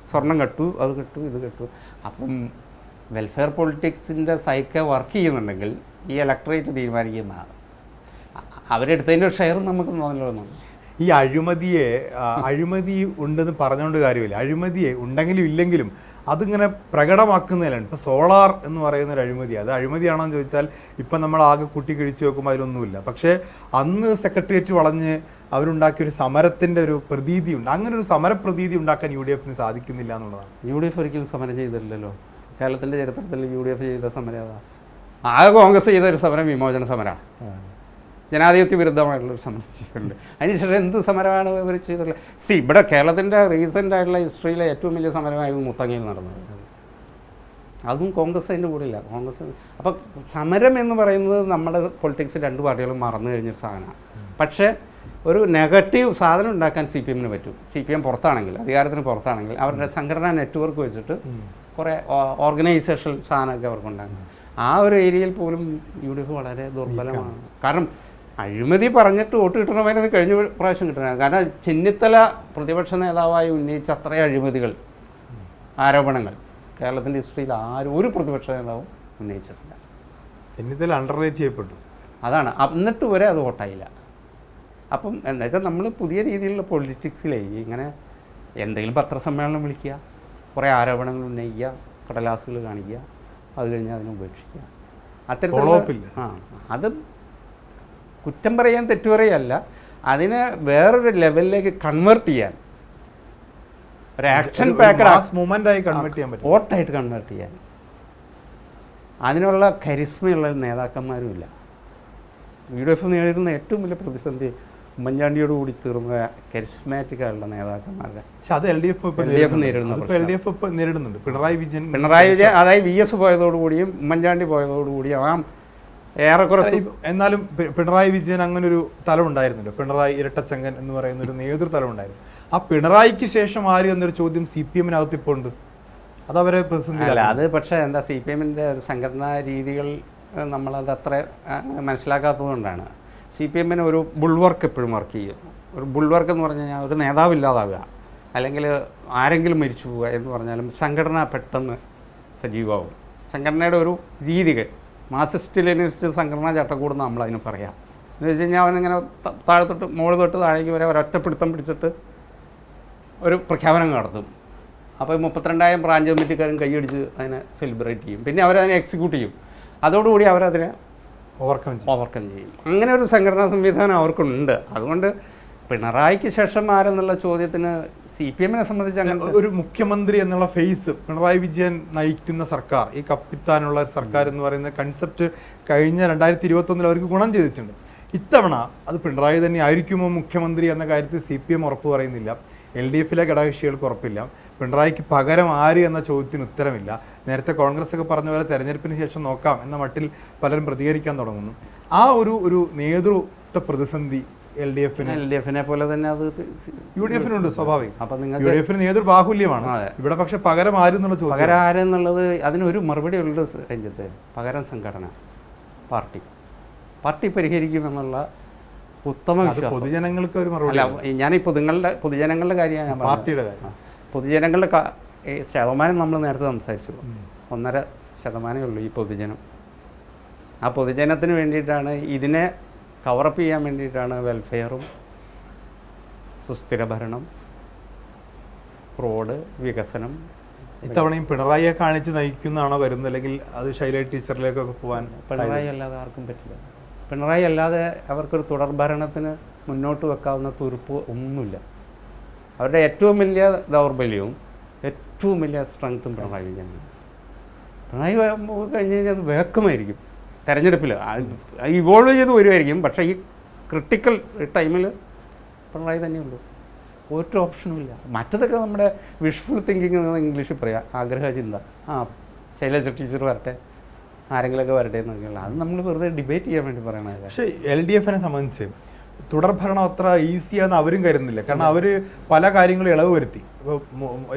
സ്വർണം കെട്ടു, അത് കെട്ടു, ഇത് കെട്ടു. അപ്പം വെൽഫെയർ പൊളിറ്റിക്സിൻ്റെ സൈക്കിൾ വർക്ക് ചെയ്യുന്നുണ്ടെങ്കിൽ ഈ ഇലക്ടറേറ്റ് തീരുമാനിക്കുന്നതാണ്. അവരെടുത്തതിൻ്റെ ഒരു ഷെയർ നമുക്ക് തോന്നലൊന്നും. ഈ അഴിമതി ഉണ്ടെന്ന് പറഞ്ഞുകൊണ്ട് കാര്യമില്ല. അഴിമതിയെ ഉണ്ടെങ്കിലും ഇല്ലെങ്കിലും അതിങ്ങനെ പ്രകടമാക്കുന്നതിലാണ്. ഇപ്പോൾ സോളാർ എന്ന് പറയുന്ന ഒരു അഴിമതി, അത് അഴിമതിയാണോ എന്ന് ചോദിച്ചാൽ ഇപ്പം നമ്മൾ ആകെ കൂട്ടി കഴിച്ചു നോക്കുമ്പോൾ അതിലൊന്നുമില്ല. പക്ഷേ അന്ന് സെക്രട്ടേറിയറ്റ് വളഞ്ഞ് അവരുണ്ടാക്കിയൊരു സമരത്തിൻ്റെ ഒരു പ്രതീതിയുണ്ട്. അങ്ങനെ ഒരു സമരപ്രതീതി ഉണ്ടാക്കാൻ UDFന് സാധിക്കുന്നില്ല എന്നുള്ളതാണ്. UDF ഒരിക്കലും സമരം ചെയ്തിട്ടില്ലല്ലോ. കേരളത്തിൻ്റെ ചരിത്രത്തിൽ UDF ചെയ്ത സമരം അതാണ്. ആകെ കോൺഗ്രസ് ചെയ്ത ഒരു സമരം വിമോചന സമരമാണ്. ജനാധിപത്യ വിരുദ്ധമായിട്ടുള്ളൊരു സമരം ചെയ്തിട്ടുണ്ട്. അതിനുശേഷം എന്ത് സമരമാണ് ഇവർ ചെയ്തിട്ടുള്ളത്? ഇവിടെ കേരളത്തിൻ്റെ റീസെൻ്റ് ആയിട്ടുള്ള ഹിസ്റ്ററിയിലെ ഏറ്റവും വലിയ സമരമായിരുന്നു മുത്തങ്ങയിൽ നടന്നത്. അതും കോൺഗ്രസ് അതിൻ്റെ കൂടെ ഇല്ല. കോൺഗ്രസ് അപ്പോൾ സമരം എന്ന് പറയുന്നത് നമ്മുടെ പൊളിറ്റിക്സ് രണ്ട് പാർട്ടികളും മറന്നു കഴിഞ്ഞൊരു സാധനമാണ്. പക്ഷേ ഒരു നെഗറ്റീവ് സാധനം ഉണ്ടാക്കാൻ CPM പറ്റും. CPM പുറത്താണെങ്കിൽ, അധികാരത്തിന് പുറത്താണെങ്കിൽ അവരുടെ സംഘടനാ നെറ്റ്വർക്ക് വെച്ചിട്ട് കുറേ ഓർഗനൈസേഷൻ സാധനമൊക്കെ അവർക്കുണ്ടാകും. ആ ഒരു ഏരിയയിൽ പോലും UDF വളരെ ദുർബലമാണ്. കാരണം അഴിമതി പറഞ്ഞിട്ട് വോട്ട് കിട്ടണമായിരുന്നു കഴിഞ്ഞ പ്രാവശ്യം കിട്ടണം. കാരണം ചെന്നിത്തല പ്രതിപക്ഷ നേതാവായി ഉന്നയിച്ച അത്രയും അഴിമതികൾ, ആരോപണങ്ങൾ കേരളത്തിൻ്റെ ഹിസ്റ്ററിയിൽ ആരും ഒരു പ്രതിപക്ഷ നേതാവും ഉന്നയിച്ചിട്ടില്ല. ചെന്നിത്തല അണ്ടർറേറ്റ് ചെയ്യപ്പെട്ടു. അതാണ്. എന്നിട്ട് വരെ അത് വോട്ടായില്ല. അപ്പം എന്താ വെച്ചാൽ നമ്മൾ പുതിയ രീതിയിലുള്ള പൊളിറ്റിക്സിലേ ഇങ്ങനെ എന്തെങ്കിലും പത്രസമ്മേളനം വിളിക്കുക, കുറേ ആരോപണങ്ങൾ ഉന്നയിക്കുക, കടലാസുകൾ കാണിക്കുക, അത് കഴിഞ്ഞ് അതിനെ ഉപേക്ഷിക്കുക. അത്തരത്തിലുള്ള അത് കുറ്റം പറയാൻ തെറ്റുപറയല്ല, അതിനെ വേറൊരു ലെവലിലേക്ക് കൺവേർട്ട് ചെയ്യാൻ, ഒരു ആക്ഷൻ പാക്കഡ് വോട്ടായിട്ട് കൺവേർട്ട് ചെയ്യാൻ അതിനുള്ള കരിസ്മയുള്ള നേതാക്കന്മാരുമില്ല. UDF നേരിടുന്ന ഏറ്റവും വലിയ പ്രതിസന്ധി ഉമ്മൻചാണ്ടിയോട് കൂടി തീർന്ന കരിസ്മാറ്റിക് ആയുള്ള നേതാക്കന്മാരുടെ. പക്ഷെ അത് LDF നേരിടുന്നുണ്ട്. പിണറായി വിജയൻ അതായത് VS പോയതോടുകൂടിയും ഉമ്മൻചാണ്ടി പോയതോടുകൂടിയും ആ ഏറെക്കുറെ. എന്നാലും പിണറായി വിജയൻ അങ്ങനെ ഒരു തലം ഉണ്ടായിരുന്നല്ലോ, പിണറായി ഇരട്ടച്ചങ്കൻ എന്ന് പറയുന്ന ഒരു നേതൃതലം ഉണ്ടായിരുന്നു. ആ പിണറായിക്ക് ശേഷം ആര് എന്നൊരു ചോദ്യം CPM-നകത്ത് ഇപ്പോൾ ഉണ്ട്. അതവരെ പ്രതിസന്ധി അല്ല. അത് പക്ഷേ എന്താ CPM-ൻ്റെ ഒരു സംഘടനാ രീതികൾ നമ്മളത് അത്ര മനസ്സിലാക്കാത്തതുകൊണ്ടാണ്. CPM-ന് ഒരു ബുൾവർക്ക് എപ്പോഴും വർക്ക് ചെയ്യും. ഒരു ബുൾവർക്ക് എന്ന് പറഞ്ഞു കഴിഞ്ഞാൽ ഒരു നേതാവില്ലാതാവുക, അല്ലെങ്കിൽ ആരെങ്കിലും മരിച്ചു പോവുക എന്ന് പറഞ്ഞാലും സംഘടന പെട്ടെന്ന് സജീവമാവും. സംഘടനയുടെ ഒരു രീതികൾ മാർക്സിസ്റ്റ് ലെനിനിസ്റ്റ് സംഘടനാ ചട്ടക്കൂട് നമ്മളതിന് പറയാം. എന്ന് വെച്ച് കഴിഞ്ഞാൽ അവനിങ്ങനെ താഴെ തൊട്ട് മുകളിൽ തൊട്ട് താഴേക്ക് വരെ ഒരൊറ്റപ്പിടുത്തം പിടിച്ചിട്ട് ഒരു പ്രഖ്യാപനം നടത്തും. അപ്പോൾ 32,000 ബ്രാഞ്ച് കമ്മിറ്റിക്കാരും കൈയടിച്ച് അതിനെ സെലിബ്രേറ്റ് ചെയ്യും. പിന്നെ അവരതിനെ എക്സിക്യൂട്ട് ചെയ്യും. അതോടുകൂടി അവരതിനെ ഓവർകം ചെയ്യും. അങ്ങനെ ഒരു സംഘടനാ സംവിധാനം അവർക്കുണ്ട്. അതുകൊണ്ട് പിണറായിക്ക് ശേഷം ആരെന്നുള്ള ചോദ്യത്തിന് CPM-നെ സംബന്ധിച്ച് അങ്ങനെ ഒരു മുഖ്യമന്ത്രി എന്നുള്ള ഫേസ് പിണറായി വിജയൻ നയിക്കുന്ന സർക്കാർ, ഈ കപ്പിത്താനുള്ള സർക്കാർ എന്ന് പറയുന്ന കൺസെപ്റ്റ് കഴിഞ്ഞ 2021 അവർക്ക് ഗുണം ചെയ്തിട്ടുണ്ട്. ഇത്തവണ അത് പിണറായി തന്നെ ആയിരിക്കുമോ മുഖ്യമന്ത്രി എന്ന കാര്യത്തിൽ CPM ഉറപ്പ് പറയുന്നില്ല. LDF-ലെ ഘടകകക്ഷികൾക്ക് ഉറപ്പില്ല. പിണറായിക്ക് പകരം ആര് എന്ന ചോദ്യത്തിന് ഉത്തരമില്ല. നേരത്തെ കോൺഗ്രസ് ഒക്കെ പറഞ്ഞ പോലെ തെരഞ്ഞെടുപ്പിന് ശേഷം നോക്കാം എന്ന മട്ടിൽ പലരും പ്രതികരിക്കാൻ തുടങ്ങുന്നു. ആ ഒരു നേതൃത്വ പ്രതിസന്ധി LDF-നെ പോലെ തന്നെ അത് UDF-നുണ്ട് സ്വാഭാവികം. UDF-ന് നേതൃബാഹുല്യമാണ്. ഇവിടെ പക്ഷെ പകരം ആരെന്നുള്ള ചോദ്യം, പകരം ആരെന്നുള്ളത് അതിനൊരു മറുപടി ഉള്ള രഞ്ജിത്ത്. പകരം സംഘടന, പാർട്ടി പരിഹരിക്കുമെന്നുള്ള ഉത്തമ വിശ്വാസം പൊതുജനങ്ങൾക്ക് ഒരു മറുപടി. അല്ല, ഞാൻ ഈ പൊതുജനങ്ങളുടെ കാര്യമാണ് ഞാൻ പാർട്ടിയുടെ കാര്യം. പൊതുജനങ്ങളുടെ ശതമാനം നമ്മൾ നേരത്തെ സംസാരിച്ചു. 1.5% ഉള്ളൂ ഈ പൊതുജനം. ആ പൊതുജനത്തിന് വേണ്ടിയിട്ടാണ്, ഇതിനെ കവറപ്പ് ചെയ്യാൻ വേണ്ടിയിട്ടാണ് വെൽഫെയറും സുസ്ഥിര ഭരണം, റോഡ് വികസനം. ഇത്തവണയും പിണറായിയെ കാണിച്ച് നയിക്കുന്നതാണോ വരുന്നത്, അല്ലെങ്കിൽ അത് ശൈല ടീച്ചറിലേക്കൊക്കെ പോകാൻ? പിണറായി അല്ലാതെ ആർക്കും പറ്റില്ല. പിണറായി അല്ലാതെ അവർക്കൊരു തുടർ ഭരണത്തിന് മുന്നോട്ട് വെക്കാവുന്ന തുരുപ്പ് ഒന്നുമില്ല. അവരുടെ ഏറ്റവും വലിയ ദൗർബല്യവും ഏറ്റവും വലിയ സ്ട്രെങ്ത്തും പിണറായി വിജയനാണ്. പിണറായി കഴിഞ്ഞ് കഴിഞ്ഞാൽ അത് വേക്കമായിരിക്കും. തെരഞ്ഞെടുപ്പിൽ ഇവോൾവ് ചെയ്ത് വരുമായിരിക്കും. പക്ഷേ ഈ ക്രിട്ടിക്കൽ ടൈമിൽ പിണറായി തന്നെയുള്ളൂ. ഒരു ഓപ്ഷനും ഇല്ല. മറ്റതൊക്കെ നമ്മുടെ വിഷ്ഫുൾ തിങ്കിങ് എന്ന് ഇംഗ്ലീഷിൽ പറയാം, ആഗ്രഹചിന്ത. ശൈലജ ടീച്ചർ വരട്ടെ, ആരെങ്കിലുമൊക്കെ വരട്ടെ എന്നൊക്കെയുള്ള, അത് നമ്മൾ വെറുതെ ഡിബേറ്റ് ചെയ്യാൻ വേണ്ടി പറയണത്. പക്ഷേ LDF-നെ സംബന്ധിച്ച് തുടർഭരണം അത്ര ഈസിയാന്ന് അവരും കരുതുന്നില്ല. കാരണം അവർ പല കാര്യങ്ങളും ഇളവ് വരുത്തി. ഇപ്പോൾ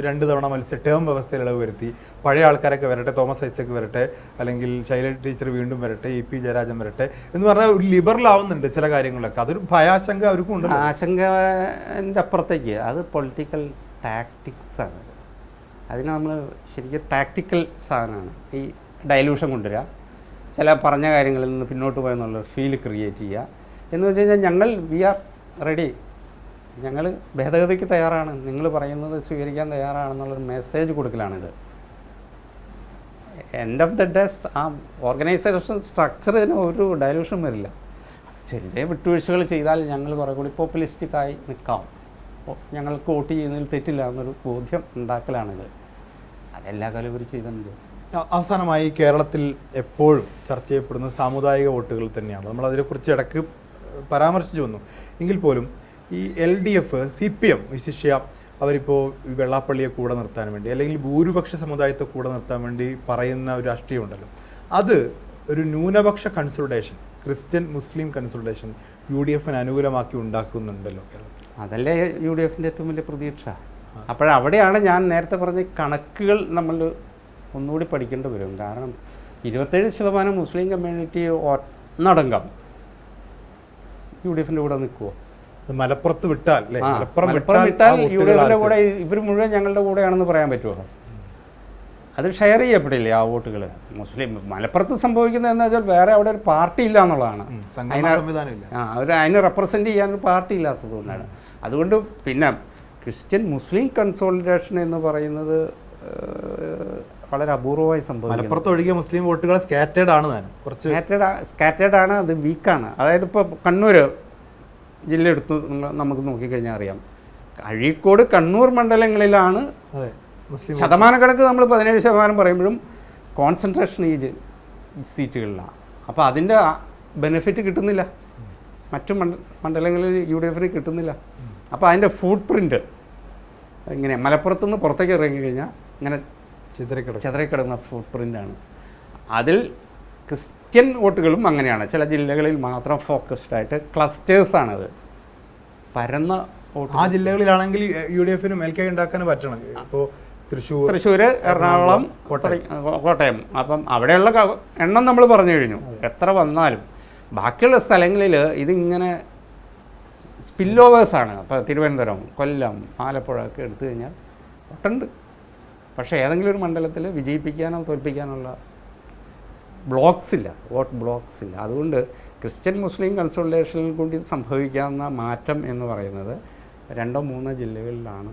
2 തവണ ടേം വ്യവസ്ഥയിൽ ഇളവ് വരുത്തി. പഴയ ആൾക്കാരൊക്കെ വരട്ടെ, തോമസ് ഐസക് വരട്ടെ, അല്ലെങ്കിൽ ശൈല ടീച്ചർ വീണ്ടും വരട്ടെ, EP ജയരാജൻ വരട്ടെ എന്ന് പറഞ്ഞാൽ ഒരു ലിബറൽ ആവുന്നുണ്ട് ചില കാര്യങ്ങളൊക്കെ. അതൊരു ഭയാശങ്ക അവർക്കും ഉണ്ട്. ആശങ്കൻ്റെ അപ്പുറത്തേക്ക് അത് പൊളിറ്റിക്കൽ ടാക്ടിക്സാണ്. അതിന് നമ്മൾ ശരിക്കും ടാക്ടിക്കൽ സാധനമാണ്. ഈ ഡൈലൂഷൻ കൊണ്ടുവരിക, ചില പറഞ്ഞ കാര്യങ്ങളിൽ നിന്ന് പിന്നോട്ട് പോയെന്നുള്ള ഫീൽ ക്രിയേറ്റ് ചെയ്യുക എന്ന് വെച്ച് കഴിഞ്ഞാൽ വി ആർ റെഡി, ഞങ്ങൾ ഭേദഗതിക്ക് തയ്യാറാണ്, നിങ്ങൾ പറയുന്നത് സ്വീകരിക്കാൻ തയ്യാറാണെന്നുള്ളൊരു മെസ്സേജ് കൊടുക്കലാണിത്. എൻഡ് ഓഫ് ദ ഡേ ആ ഓർഗനൈസേഷൻ സ്ട്രക്ചറിന് ഒരു ഡൈലൂഷൻ വരില്ല. ചെറിയ വിട്ടുവീഴ്ചകൾ ചെയ്താൽ ഞങ്ങൾ കുറേ കൂടി പോപ്പുലിസ്റ്റിക്കായി നിൽക്കാം, ഞങ്ങൾക്ക് വോട്ട് ചെയ്യുന്നതിൽ തെറ്റില്ല എന്നൊരു ബോധ്യം ഉണ്ടാക്കലാണിത്. അതെല്ലാ കാലം ഇവർ ചെയ്തിട്ടുണ്ട്. അവസാനമായി കേരളത്തിൽ എപ്പോഴും ചർച്ച ചെയ്യപ്പെടുന്ന സാമുദായിക വോട്ടുകൾ തന്നെയാണ്. നമ്മൾ അതിനെക്കുറിച്ച് ഇടയ്ക്ക് പരാമർശിച്ചു വന്നു. എങ്കിൽ പോലും ഈ LDF, CPM വിശിഷ്യ അവരിപ്പോൾ വെള്ളാപ്പള്ളിയെ കൂടെ നിർത്താൻ വേണ്ടി, അല്ലെങ്കിൽ ഭൂരിപക്ഷ സമുദായത്തെ കൂടെ നിർത്താൻ വേണ്ടി പറയുന്ന ഒരു രാഷ്ട്രീയമുണ്ടല്ലോ, അത് ഒരു ന്യൂനപക്ഷ കൺസോളിഡേഷൻ, ക്രിസ്ത്യൻ മുസ്ലിം കൺസോളിഡേഷൻ UDF-ന് അനുകൂലമാക്കി ഉണ്ടാക്കുന്നുണ്ടല്ലോ കേരളത്തിൽ. അതല്ലേ UDF-ൻ്റെ ഏറ്റവും വലിയ പ്രതീക്ഷ. അപ്പോഴവിടെയാണ് ഞാൻ നേരത്തെ പറഞ്ഞ കണക്കുകൾ നമ്മൾ ഒന്നുകൂടി പഠിക്കേണ്ടി വരും. കാരണം 27% മുസ്ലിം കമ്മ്യൂണിറ്റി ഒന്നടങ്കം UDF-ന്റെ കൂടെ നിൽക്കുമോ? മലപ്പുറത്ത് വിട്ടാൽ അല്ലേ? മലപ്പുറം വിട്ടാൽ UDF-ന്റെ കൂടെ ഇവർ മുഴുവൻ ഞങ്ങളുടെ കൂടെയാണെന്ന് പറയാൻ പറ്റുമോ? അത് ഷെയർ ചെയ്യപ്പെടില്ലേ ആ വോട്ടുകൾ? മലപ്പുറത്ത് സംഭവിക്കുന്നത് എന്താ വെച്ചാൽ വേറെ അവിടെ ഒരു പാർട്ടി ഇല്ല എന്നുള്ളതാണ്. അതിനെ റെപ്രസെൻ്റ് ചെയ്യാനൊരു പാർട്ടി ഇല്ലാത്തത് കൊണ്ടാണ്. അതുകൊണ്ട് പിന്നെ ക്രിസ്ത്യൻ മുസ്ലിം കൺസോളിഡേഷൻ എന്ന് പറയുന്നത് വളരെ അപൂർവമായി സംഭവിക്കും. മലപ്പുറത്ത് ഒഴികെ മുസ്ലിം വോട്ടുകൾ സ്കാറ്റേഡ് ആണ്, സ്കാറ്റേഡ് ആണ്, അത് വീക്കാണ്. അതായത് ഇപ്പോൾ കണ്ണൂർ ജില്ല എടുത്ത് നമുക്ക് നോക്കിക്കഴിഞ്ഞാൽ അറിയാം, അഴീക്കോട് കണ്ണൂർ മണ്ഡലങ്ങളിലാണ് ശതമാനക്കണക്ക് നമ്മൾ 17% പറയുമ്പോഴും കോൺസെൻട്രേഷൻ ഈ സീറ്റുകളിലാണ്. അപ്പോൾ അതിൻ്റെ ബെനിഫിറ്റ് കിട്ടുന്നില്ല, മറ്റു മണ്ഡലങ്ങളിൽ UDF-ന് കിട്ടുന്നില്ല. അപ്പോൾ അതിൻ്റെ ഫുട് പ്രിൻ്റ് ഇങ്ങനെ മലപ്പുറത്തുനിന്ന് പുറത്തേക്ക് ഇറങ്ങി കഴിഞ്ഞാൽ ഇങ്ങനെ ചിതറിക്കിടന്ന ഫുട് പ്രിൻ്റാണ്. അതിൽ ക്രിസ്ത്യൻ വോട്ടുകളും അങ്ങനെയാണ്, ചില ജില്ലകളിൽ മാത്രം ഫോക്കസ്ഡ് ആയിട്ട് ക്ലസ്റ്റേഴ്സാണത്, പരന്ന വോട്ട്. ആ ജില്ലകളിലാണെങ്കിൽ UDF-ന് മേൽക്കൈ ഉണ്ടാക്കാൻ പറ്റണം. ഇപ്പോൾ തൃശ്ശൂർ, എറണാകുളം, കോട്ടയം. അപ്പം അവിടെയുള്ള എണ്ണം നമ്മൾ പറഞ്ഞു കഴിഞ്ഞു, എത്ര വന്നാലും ബാക്കിയുള്ള സ്ഥലങ്ങളിൽ ഇതിങ്ങനെ സ്പില്ലോവേഴ്സാണ്. അപ്പോൾ തിരുവനന്തപുരം, കൊല്ലം, ആലപ്പുഴ ഒക്കെ എടുത്തു കഴിഞ്ഞാൽ ഒട്ടുണ്ട്. പക്ഷേ ഏതെങ്കിലും ഒരു മണ്ഡലത്തിൽ വിജയിപ്പിക്കാനോ തോൽപ്പിക്കാനുള്ള ബ്ലോക്സ് ഇല്ല, വോട്ട് ബ്ലോക്സ് ഇല്ല. അതുകൊണ്ട് ക്രിസ്ത്യൻ മുസ്ലിം കൺസോളിഡേഷനിൽ കൂടി സംഭവിക്കാവുന്ന മാറ്റം എന്ന് പറയുന്നത് 2-3 ജില്ലകളിലാണ്.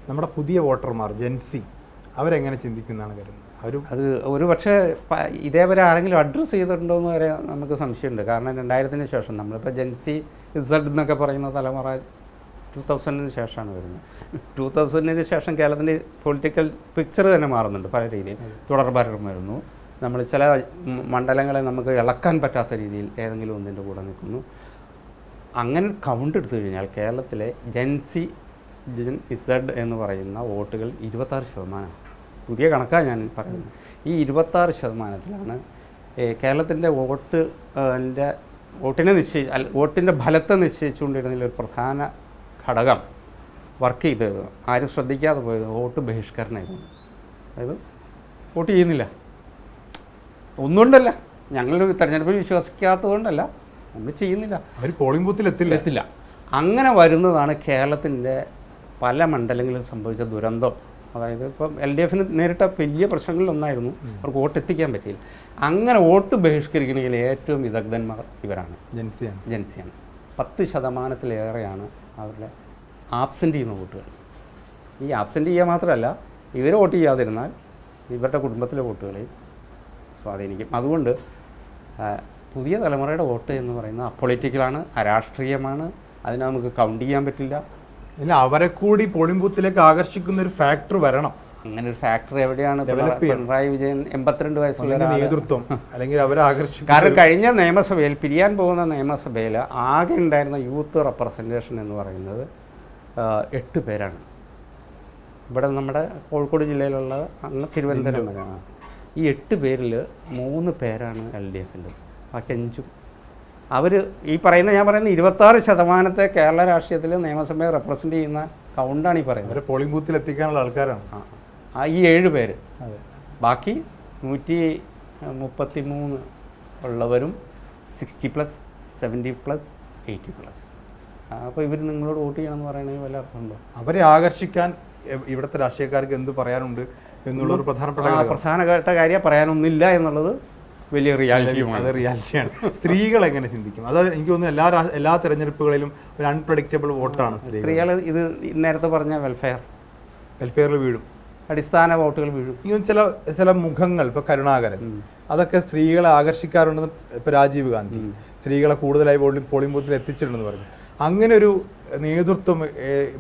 നമ്മുടെ പുതിയ വോട്ടർമാർ ജെൻസി അവരെങ്ങനെ ചിന്തിക്കുന്നതാണ് കരുതുന്നത്? അത് ഒരു പക്ഷേ ഇതേവരെ ആരെങ്കിലും അഡ്രസ്സ് ചെയ്തിട്ടുണ്ടോ എന്ന് വരെ നമുക്ക് സംശയമുണ്ട്. കാരണം 2000-ന് ശേഷം നമ്മളിപ്പോൾ ജെൻസി ഇസഡ് എന്നൊക്കെ പറയുന്ന തലമുറ 2000-ന് ശേഷമാണ് വരുന്നത്. 2000-ന് ശേഷം കേരളത്തിൻ്റെ പൊളിറ്റിക്കൽ പിക്ചർ തന്നെ മാറുന്നുണ്ട് പല രീതിയിൽ. തുടർഭരണം വരുന്നു, നമ്മൾ ചില മണ്ഡലങ്ങളെ നമുക്ക് ഇളക്കാൻ പറ്റാത്ത രീതിയിൽ ഏതെങ്കിലും ഒന്നിൻ്റെ കൂടെ നിൽക്കുന്നു. അങ്ങനെ കൗണ്ട് എടുത്തു കഴിഞ്ഞാൽ കേരളത്തിലെ ജെൻസി ഇസഡ് എന്ന് പറയുന്ന വോട്ടുകൾ 26%. പുതിയ കണക്കാണ് ഞാൻ പറയുന്നത്. ഈ 26%-ലാണ് കേരളത്തിൻ്റെ വോട്ടിൻ്റെ ഫലത്തെ നിശ്ചയിച്ചുകൊണ്ടിരുന്നതിലൊരു പ്രധാന ഘടകം വർക്ക് ചെയ്തത്, ആരും ശ്രദ്ധിക്കാതെ പോയത് വോട്ട് ബഹിഷ്കരണമായിരുന്നു. അതായത് വോട്ട് ചെയ്യുന്നില്ല, ഒന്നുകൊണ്ടല്ല, ഞങ്ങൾ തെരഞ്ഞെടുപ്പിൽ വിശ്വസിക്കാത്തതുകൊണ്ടല്ല, നമ്മൾ ചെയ്യുന്നില്ല, അവർ പോളിംഗ് ബൂത്തിൽ എത്തില്ല. അങ്ങനെ വരുന്നതാണ് കേരളത്തിൻ്റെ പല മണ്ഡലങ്ങളിലും സംഭവിച്ച ദുരന്തം. അതായത് ഇപ്പം LDF-ന് നേരിട്ട വലിയ പ്രശ്നങ്ങളിലൊന്നായിരുന്നു അവർക്ക് വോട്ട് എത്തിക്കാൻ പറ്റിയില്ല. അങ്ങനെ വോട്ട് ബഹിഷ്കരിക്കണമെങ്കിൽ ഏറ്റവും വിദഗ്ധന്മാർ ഇവരാണ്, ജെൻസിയാണ്. 10%-ലേറെയാണ് അവരുടെ ആബ്സെൻ്റ് ചെയ്യുന്ന വോട്ടുകൾ. ഈ ആബ്സെൻ്റ് ചെയ്യുക മാത്രമല്ല, ഇവർ വോട്ട് ചെയ്യാതിരുന്നാൽ ഇവരുടെ കുടുംബത്തിലെ വോട്ടുകളെയും സ്വാധീനിക്കും. അതുകൊണ്ട് പുതിയ തലമുറയുടെ വോട്ട് എന്ന് പറയുന്നത് അപൊളിറ്റിക്കലാണ്, അരാഷ്ട്രീയമാണ്, അതിനെ നമുക്ക് കൗണ്ട് ചെയ്യാൻ പറ്റില്ല. ഇല്ല, അവരെ കൂടി പോളിംഗ് ബൂത്തിലേക്ക് ആകർഷിക്കുന്ന ഒരു ഫാക്ടർ വരണം. അങ്ങനെ ഒരു ഫാക്ടർ എവിടെയാണ്? പിണറായി വിജയൻ 82 വയസ്സുള്ള നേതൃത്വം അല്ലെങ്കിൽ അവരെ ആകർഷിക്കും. കാരണം കഴിഞ്ഞ നിയമസഭയിൽ, പിരിയാൻ പോകുന്ന നിയമസഭയിൽ ആകെ ഉണ്ടായിരുന്ന യൂത്ത് റെപ്രസെൻറ്റേഷൻ എന്ന് പറയുന്നത് 8 പേരാണ്. ഇവിടെ നമ്മുടെ കോഴിക്കോട് ജില്ലയിലുള്ള അങ്ങ് തിരുവനന്തപുരം വരെയാണ്. ഈ 8 പേരിൽ 3 പേരാണ് LDF-ൻ്റെ, ബാക്കി 5 അവർ ഈ പറയുന്ന, ഞാൻ പറയുന്ന 26% കേരള രാഷ്ട്രീയത്തിൽ നിയമസഭയെ റെപ്രസെൻ്റ് ചെയ്യുന്ന കൗണ്ടാണ് ഈ പറയുന്നത്. പോളിംഗ് ബൂത്തിൽ എത്തിക്കാനുള്ള ആൾക്കാരാണ് ഈ 7 പേര്. ബാക്കി 133 ഉള്ളവരും 60+, 70+, 80+. അപ്പോൾ ഇവർ നിങ്ങളോട് വോട്ട് ചെയ്യണമെന്ന് പറയണമെങ്കിൽ വല്ല അർത്ഥമുണ്ടോ? അവരെ ആകർഷിക്കാൻ ഇവിടുത്തെ രാഷ്ട്രീയക്കാർക്ക് എന്ത് പറയാനുണ്ട് എന്നുള്ളൊരു പ്രധാനപ്പെട്ട കാര്യം പറയാനൊന്നുമില്ല എന്നുള്ളത് വലിയ റിയാലിറ്റിയാണ്. സ്ത്രീകൾ എങ്ങനെ ചിന്തിക്കും? അത് എനിക്ക് തോന്നുന്നു എല്ലാ തെരഞ്ഞെടുപ്പുകളിലും ഒരു അൺപ്രഡിക്റ്റബിൾ വോട്ടാണ് സ്ത്രീകൾ. ഇത് നേരത്തെ പറഞ്ഞ വെൽഫെയറിൽ വീഴും, അടിസ്ഥാന വോട്ടുകൾ വീഴും. ചില മുഖങ്ങൾ, ഇപ്പോൾ കരുണാകരൻ, അതൊക്കെ സ്ത്രീകളെ ആകർഷിക്കാറുണ്ടെന്ന് ഇപ്പോൾ രാജീവ് ഗാന്ധി സ്ത്രീകളെ കൂടുതലായി പോളിംഗ് ബൂത്തിൽ എത്തിച്ചിട്ടുണ്ടെന്ന് പറഞ്ഞു. അങ്ങനെ ഒരു നേതൃത്വം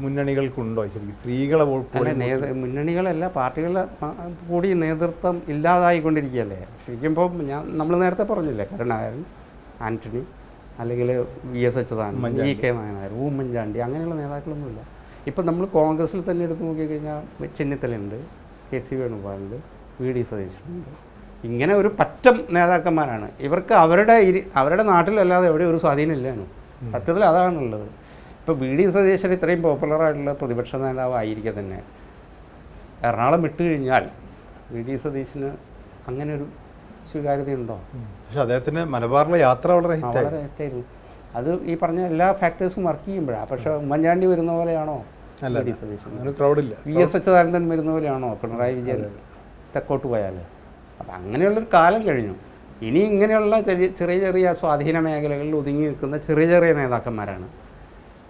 മുന്നണികൾക്കുണ്ടോ? ശരിക്കും സ്ത്രീകളെ മുന്നണികളല്ല, പാർട്ടികളെ കൂടി നേതൃത്വം ഇല്ലാതായിക്കൊണ്ടിരിക്കുകയല്ലേ ശരിക്കും. ഇപ്പോൾ നമ്മൾ നേരത്തെ പറഞ്ഞില്ലേ, കരുണാകരൻ, ആന്റണി, അല്ലെങ്കിൽ VS അച്യുതാനന്ദൻ, VK നായനാർ, ഉമ്മൻചാണ്ടി, അങ്ങനെയുള്ള നേതാക്കളൊന്നുമില്ല. ഇപ്പം നമ്മൾ കോൺഗ്രസിൽ തന്നെ എടുത്ത് നോക്കിക്കഴിഞ്ഞാൽ ചെന്നിത്തലയുണ്ട്, KC വേണുഗോപാലുണ്ട്, VD സതീശനുണ്ട്. ഇങ്ങനെ ഒരു പറ്റം നേതാക്കന്മാരാണ്. ഇവർക്ക് അവരുടെ നാട്ടിലല്ലാതെ എവിടെ ഒരു സ്വാധീനമില്ലാണ്. സത്യത്തിൽ അതാണുള്ളത്. ഇപ്പോൾ VD സതീശൻ ഇത്രയും പോപ്പുലറായിട്ടുള്ള പ്രതിപക്ഷ നേതാവായിരിക്കെ തന്നെ എറണാകുളം വിട്ടു കഴിഞ്ഞാൽ VD സതീശന് അങ്ങനെ ഒരു സ്വീകാര്യതയുണ്ടോ? പക്ഷേ അദ്ദേഹത്തിന് മലബാറിലെ യാത്ര വളരെ ഹിറ്റായിരുന്നു. അത് ഈ പറഞ്ഞ എല്ലാ ഫാക്ടേഴ്സും വർക്ക് ചെയ്യുമ്പോഴാണ്. പക്ഷേ ഉമ്മൻചാണ്ടി വരുന്ന പോലെയാണോ V. Satheesan, V. S. Achuthanandan വരുന്ന പോലെയാണോ പിണറായി വിജയൻ തെക്കോട്ട് പോയാൽ? അപ്പം അങ്ങനെയുള്ളൊരു കാലം കഴിഞ്ഞു. ഇനി ഇങ്ങനെയുള്ള ചെറിയ ചെറിയ സ്വാധീന മേഖലകളിൽ ഒതുങ്ങി നിൽക്കുന്ന ചെറിയ ചെറിയ നേതാക്കന്മാരാണ്.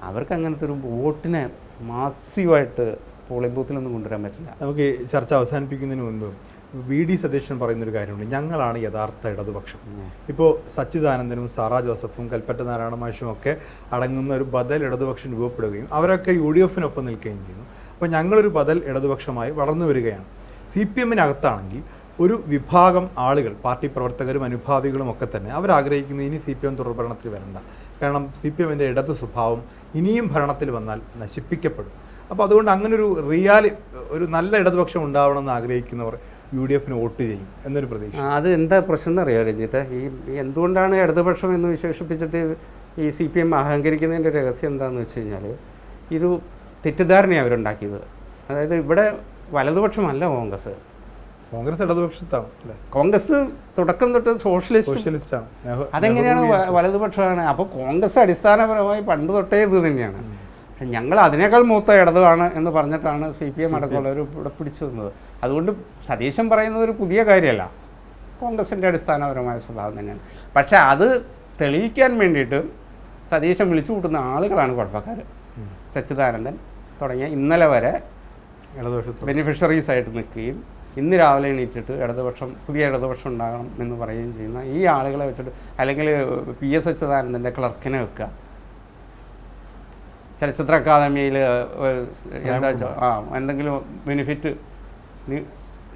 അവർക്ക് അങ്ങനത്തെ ഒരു വോട്ടിനെ മാസീവായിട്ട് പോളിംഗ് ബൂത്തിലൊന്നും കൊണ്ടുവരാൻ പറ്റില്ല. നമുക്ക് ഈ ചർച്ച അവസാനിപ്പിക്കുന്നതിന് മുൻപ് വി. സതീശൻ പറയുന്നൊരു കാര്യമുണ്ട്, ഞങ്ങളാണ് യഥാർത്ഥ ഇടതുപക്ഷം. ഇപ്പോൾ സച്ചിദാനന്ദനും സാറാ ജോസഫും കൽപ്പറ്റ നാരായണ മാഷും ഒക്കെ അടങ്ങുന്ന ഒരു ബദൽ ഇടതുപക്ഷം രൂപപ്പെടുകയും അവരൊക്കെ UDF-നൊപ്പം നിൽക്കുകയും ചെയ്യുന്നു. അപ്പോൾ ഞങ്ങളൊരു ബദൽ ഇടതുപക്ഷമായി വളർന്നു വരികയാണ്. CPM-നകത്താണെങ്കിൽ ഒരു വിഭാഗം ആളുകൾ, പാർട്ടി പ്രവർത്തകരും അനുഭാവികളും ഒക്കെ തന്നെ അവരാഗ്രഹിക്കുന്നത് ഇനി CPM തുടർഭരണത്തിൽ വരണ്ട. കാരണം CPM-ൻ്റെ ഇടതു സ്വഭാവം ഇനിയും ഭരണത്തിൽ വന്നാൽ നശിപ്പിക്കപ്പെടും. അപ്പോൾ അതുകൊണ്ട് അങ്ങനൊരു ഒരു നല്ല ഇടതുപക്ഷം ഉണ്ടാവണമെന്ന് ആഗ്രഹിക്കുന്നവർ UDF-ന് വോട്ട് ചെയ്യും എന്നൊരു പ്രതീക്ഷ. അത് എന്താ പ്രശ്നം എന്നറിയാമോ രഞ്ജിത്ത്? ഈ എന്തുകൊണ്ടാണ് ഇടതുപക്ഷം എന്ന് വിശേഷിപ്പിച്ചിട്ട് ഈ CPM അഹങ്കരിക്കുന്നതിൻ്റെ രഹസ്യം എന്താണെന്ന് വെച്ച് കഴിഞ്ഞാൽ, ഒരു തെറ്റിദ്ധാരണയാണ് അവരുണ്ടാക്കിയത്. അതായത് ഇവിടെ വലതുപക്ഷമല്ല കോൺഗ്രസ്. കോൺഗ്രസ് ഇടതുപക്ഷത്താണ് അല്ലേ? കോൺഗ്രസ് തുടക്കം തൊട്ട് സോഷ്യലിസ്റ്റാണ്. അതെങ്ങനെയാണ് വലതുപക്ഷമാണ്? അപ്പോൾ കോൺഗ്രസ് അടിസ്ഥാനപരമായി പണ്ട് തൊട്ടേ ഇത് തന്നെയാണ്. ഞങ്ങൾ അതിനേക്കാൾ മൂത്ത ഇടതുമാണ് എന്ന് പറഞ്ഞിട്ടാണ് CPM അടക്കമുള്ളവർ ഇവിടെ പിടിച്ചു നിന്നത്. അതുകൊണ്ട് സതീശൻ പറയുന്നത് ഒരു പുതിയ കാര്യമല്ല, കോൺഗ്രസിൻ്റെ അടിസ്ഥാനപരമായ സ്വഭാവം തന്നെയാണ്. പക്ഷേ അത് തെളിയിക്കാൻ വേണ്ടിയിട്ട് സതീശൻ വിളിച്ചു കൂട്ടുന്ന ആളുകളാണ് കുഴപ്പക്കാർ. സച്ചിദാനന്ദൻ തുടങ്ങിയ ഇന്നലെ വരെ ബെനിഫിഷ്യറീസ് ആയിട്ട് നിൽക്കുകയും ഇന്ന് രാവിലെ എണീറ്റിട്ട് പുതിയ ഇടതുപക്ഷം ഉണ്ടാകണം എന്ന് പറയുകയും ചെയ്യുന്ന ഈ ആളുകളെ വെച്ചിട്ട്, അല്ലെങ്കിൽ PS അച്യുതാനന്ദൻ്റെ ക്ലർക്കിനെ വെക്കുക, ചലച്ചിത്ര അക്കാദമിയിൽ എന്തെങ്കിലും ബെനിഫിറ്റ്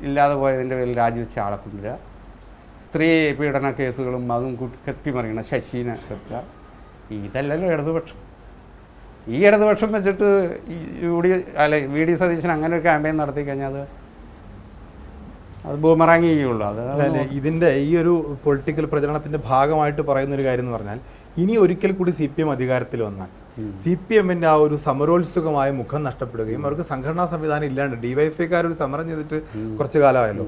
ഇല്ലാതെ പോയതിൻ്റെ പേരിൽ രാജിവെച്ച ആളെ കൊണ്ടുവരിക, സ്ത്രീ പീഡന കേസുകളും അതും കെട്ടിമറിയണ ശശീനെ വെക്കുക. ഇതല്ലല്ലോ ഇടതുപക്ഷം. ഈ ഇടതുപക്ഷം വെച്ചിട്ട് വി. ഡി. സതീശൻ അങ്ങനെ ഒരു ക്യാമ്പയിൻ നടത്തി കഴിഞ്ഞാൽ അത് ബൂമറാങ് ചെയ്യുള്ളൂ. അത് ഇതിൻ്റെ ഈ ഒരു പൊളിറ്റിക്കൽ പ്രചരണത്തിൻ്റെ ഭാഗമായിട്ട് പറയുന്നൊരു കാര്യം എന്ന് പറഞ്ഞാൽ, ഇനി ഒരിക്കൽ കൂടി CPM അധികാരത്തിൽ വന്നാൽ CPM-ൻ്റെ ആ ഒരു സമരോത്സുകമായ മുഖം നഷ്ടപ്പെടുകയും അവർക്ക് സംഘടനാ സംവിധാനം ഇല്ലാണ്ട് DYFIക്കാർ ഒരു സമരം ചെയ്തിട്ട് കുറച്ചു കാലമായല്ലോ.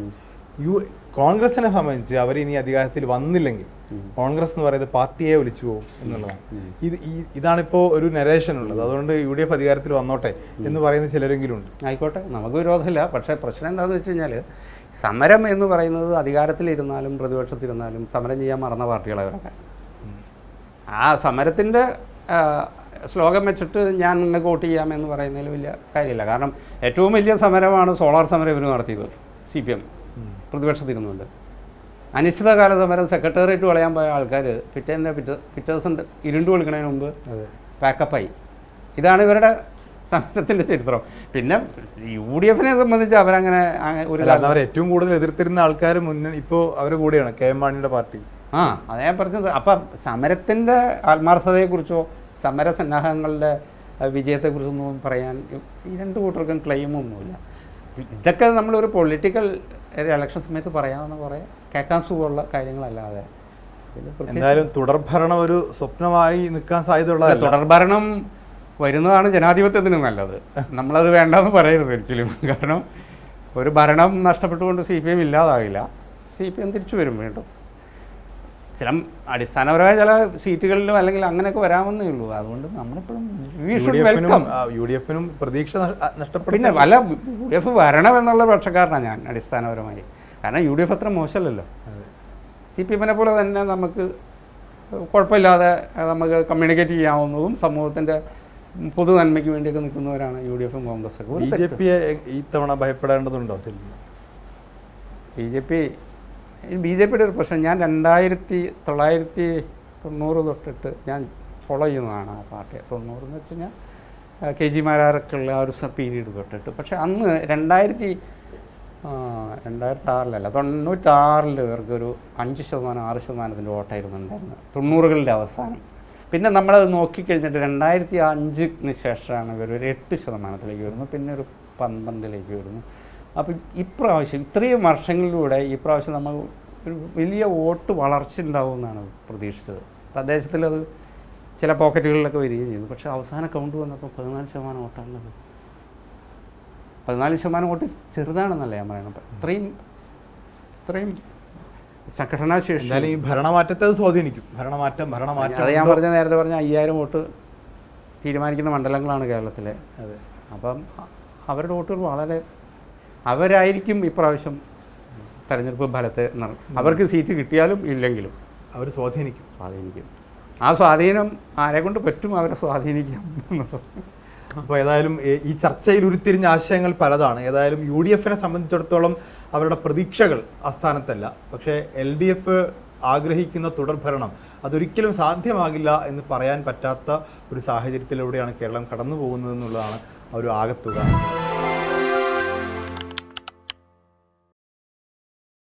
കോൺഗ്രസിനെ സംബന്ധിച്ച് അവർ ഇനി അധികാരത്തിൽ വന്നില്ലെങ്കിൽ കോൺഗ്രസ് എന്ന് പറയുന്നത് പാർട്ടിയെ ഒലിച്ചു പോകും എന്നുള്ളതാണ്. ഇതാണിപ്പോൾ ഒരു നരേഷൻ ഉള്ളത്. അതുകൊണ്ട് UDF അധികാരത്തിൽ വന്നോട്ടെ എന്ന് പറയുന്ന ചിലരെങ്കിലും ഉണ്ട്. ആയിക്കോട്ടെ, നമുക്ക് വിരോധമില്ല. പക്ഷേ പ്രശ്നം എന്താണെന്ന് വെച്ച് കഴിഞ്ഞാൽ, സമരം എന്ന് പറയുന്നത് അധികാരത്തിലിരുന്നാലും പ്രതിപക്ഷത്തിരുന്നാലും സമരം ചെയ്യാൻ മറന്ന പാർട്ടികളവരൊക്കെ. ആ സമരത്തിൻ്റെ ശ്ലോകം വെച്ചിട്ട് ഞാൻ നിങ്ങൾക്ക് വോട്ട് ചെയ്യാമെന്ന് പറയുന്നതിൽ വലിയ കാര്യമില്ല. കാരണം ഏറ്റവും വലിയ സമരമാണ് സോളാർ സമരം ഇവർ നടത്തിയത്. CPM പ്രതിപക്ഷത്തിരുന്നുണ്ട്. അനിശ്ചിതകാല സമരം സെക്രട്ടേറിയറ്റ് കളയാൻ പോയ ആൾക്കാർ പിറ്റേ ദിവസം ഇരുണ്ട് വിളിക്കുന്നതിന് മുമ്പ് പാക്കപ്പായി. ഇതാണ് ഇവരുടെ സമരത്തിൻ്റെ ചരിത്രം. പിന്നെ UDF-നെ സംബന്ധിച്ച് അവരങ്ങനെ ഏറ്റവും കൂടുതൽ എതിർത്തിരുന്ന ആൾക്കാർ ഇപ്പോൾ അവരുടെ കൂടെയാണ് KM മാണിയുടെ പാർട്ടി. അതേ ഞാൻ പറഞ്ഞത്. അപ്പം സമരത്തിൻ്റെ ആത്മാർത്ഥതയെക്കുറിച്ചോ സമരസന്നാഹങ്ങളുടെ വിജയത്തെക്കുറിച്ചൊന്നും പറയാൻ ഈ രണ്ട് കൂട്ടർക്കും ക്ലെയിമൊന്നുമില്ല. ഇതൊക്കെ നമ്മളൊരു പൊളിറ്റിക്കൽ ഇലക്ഷൻ സമയത്ത് പറയാവുന്ന കുറേ കേൾക്കാൻ സുഖമുള്ള കാര്യങ്ങളല്ലാതെ. എന്തായാലും തുടർഭരണം ഒരു സ്വപ്നമായി നിൽക്കാൻ സാധ്യതയുള്ള തുടർഭരണം വരുന്നതാണ് ജനാധിപത്യത്തിന് നല്ലത്. നമ്മളത് വേണ്ടെന്ന് പറയരുത് ഒരിക്കലും. കാരണം ഒരു ഭരണം നഷ്ടപ്പെട്ടുകൊണ്ട് CPM ഇല്ലാതാവില്ല. CPM തിരിച്ചു വരും വീണ്ടും. ചില അടിസ്ഥാനപരമായ ചില സീറ്റുകളിലും അല്ലെങ്കിൽ അങ്ങനെയൊക്കെ വരാമെന്നേ ഉള്ളൂ. അതുകൊണ്ട് നമ്മളിപ്പോഴും UDF-നും പ്രതീക്ഷ നഷ്ടപ്പെടും. പിന്നെ വല്ല UDF വരണമെന്നുള്ള പക്ഷക്കാരനാണ് ഞാൻ അടിസ്ഥാനപരമായി. കാരണം UDF അത്ര മോശമല്ലല്ലോ. CPM-നെ പോലെ തന്നെ നമുക്ക് കുഴപ്പമില്ലാതെ നമുക്ക് കമ്മ്യൂണിക്കേറ്റ് ചെയ്യാവുന്നതും സമൂഹത്തിൻ്റെ പൊതു നന്മയ്ക്ക് വേണ്ടിയൊക്കെ നിൽക്കുന്നവരാണ് UDF-ഉം കോൺഗ്രസ്സൊക്കെ. BJP-യെ ഈ തവണ ഭയപ്പെടേണ്ടതുണ്ടോ? BJP-യുടെ ഒരു പ്രശ്നം, ഞാൻ 1990 തൊട്ടിട്ട് ഞാൻ ഫോളോ ചെയ്യുന്നതാണ് ആ പാർട്ടി. 90 എന്ന് വെച്ച് കഴിഞ്ഞാൽ KG മാരാരൊക്കെ ഉള്ള ആ ഒരു പീരീഡ് തൊട്ടിട്ട്. പക്ഷേ അന്ന് 2006-ലല്ല 96-ൽ ഇവർക്കൊരു 5%, 6%-ൻ്റെ വോട്ടായിരുന്നു ഉണ്ടായിരുന്നത്, 90കളുടെ അവസാനം. പിന്നെ നമ്മളത് നോക്കിക്കഴിഞ്ഞിട്ട് 2005-ന് ശേഷമാണ് ഇവരൊരു 8%-ലേക്ക് വരുന്നു, പിന്നെ ഒരു 12-ലേക്ക് വരുന്നു. അപ്പോൾ ഇപ്രാവശ്യം ഇത്രയും വർഷങ്ങളിലൂടെ ഇപ്രാവശ്യം നമ്മൾ ഒരു വലിയ വോട്ട് വളർച്ച ഉണ്ടാവുമെന്നാണ് പ്രതീക്ഷിച്ചത്. തദ്ദേശത്തിലത് ചില പോക്കറ്റുകളിലൊക്കെ വരികയും ചെയ്തു. പക്ഷേ അവസാന കൗണ്ട് വന്നപ്പോൾ 14% വോട്ടാണുള്ളത്. 14% വോട്ട് ചെറുതാണെന്നല്ല ഞാൻ പറയണം. ഇത്രയും സംഘടനാശേഷി. എന്തായാലും ഈ ഭരണമാറ്റത്തെ അത് സ്വാധീനിക്കും. ഭരണമാറ്റം അത് ഞാൻ നേരത്തെ പറഞ്ഞ 5000 വോട്ട് തീരുമാനിക്കുന്ന മണ്ഡലങ്ങളാണ് കേരളത്തിലെ. അതെ. അപ്പം അവരുടെ വോട്ടുകൾ വളരെ അവരായിരിക്കും ഇപ്രാവശ്യം തെരഞ്ഞെടുപ്പ് ഫലത്തെ അവർക്ക് സീറ്റ് കിട്ടിയാലും ഇല്ലെങ്കിലും അവർ സ്വാധീനിക്കും. ആ സ്വാധീനം ആരെ കൊണ്ട് പറ്റും അവരെ സ്വാധീനിക്കാം എന്നുള്ളത്. അപ്പോൾ ഏതായാലും ഈ ചർച്ചയിൽ ഉരുത്തിരിഞ്ഞ ആശയങ്ങൾ പലതാണ്. ഏതായാലും UDF സംബന്ധിച്ചിടത്തോളം അവരുടെ പ്രതീക്ഷകൾ അസ്ഥാനത്തല്ല. പക്ഷേ LDF ആഗ്രഹിക്കുന്ന തുടർഭരണം അതൊരിക്കലും സാധ്യമാകില്ല എന്ന് പറയാൻ പറ്റാത്ത ഒരു സാഹചര്യത്തിലൂടെയാണ് കേരളം കടന്നു പോകുന്നതെന്നുള്ളതാണ് ഒരു ആകത്തുക.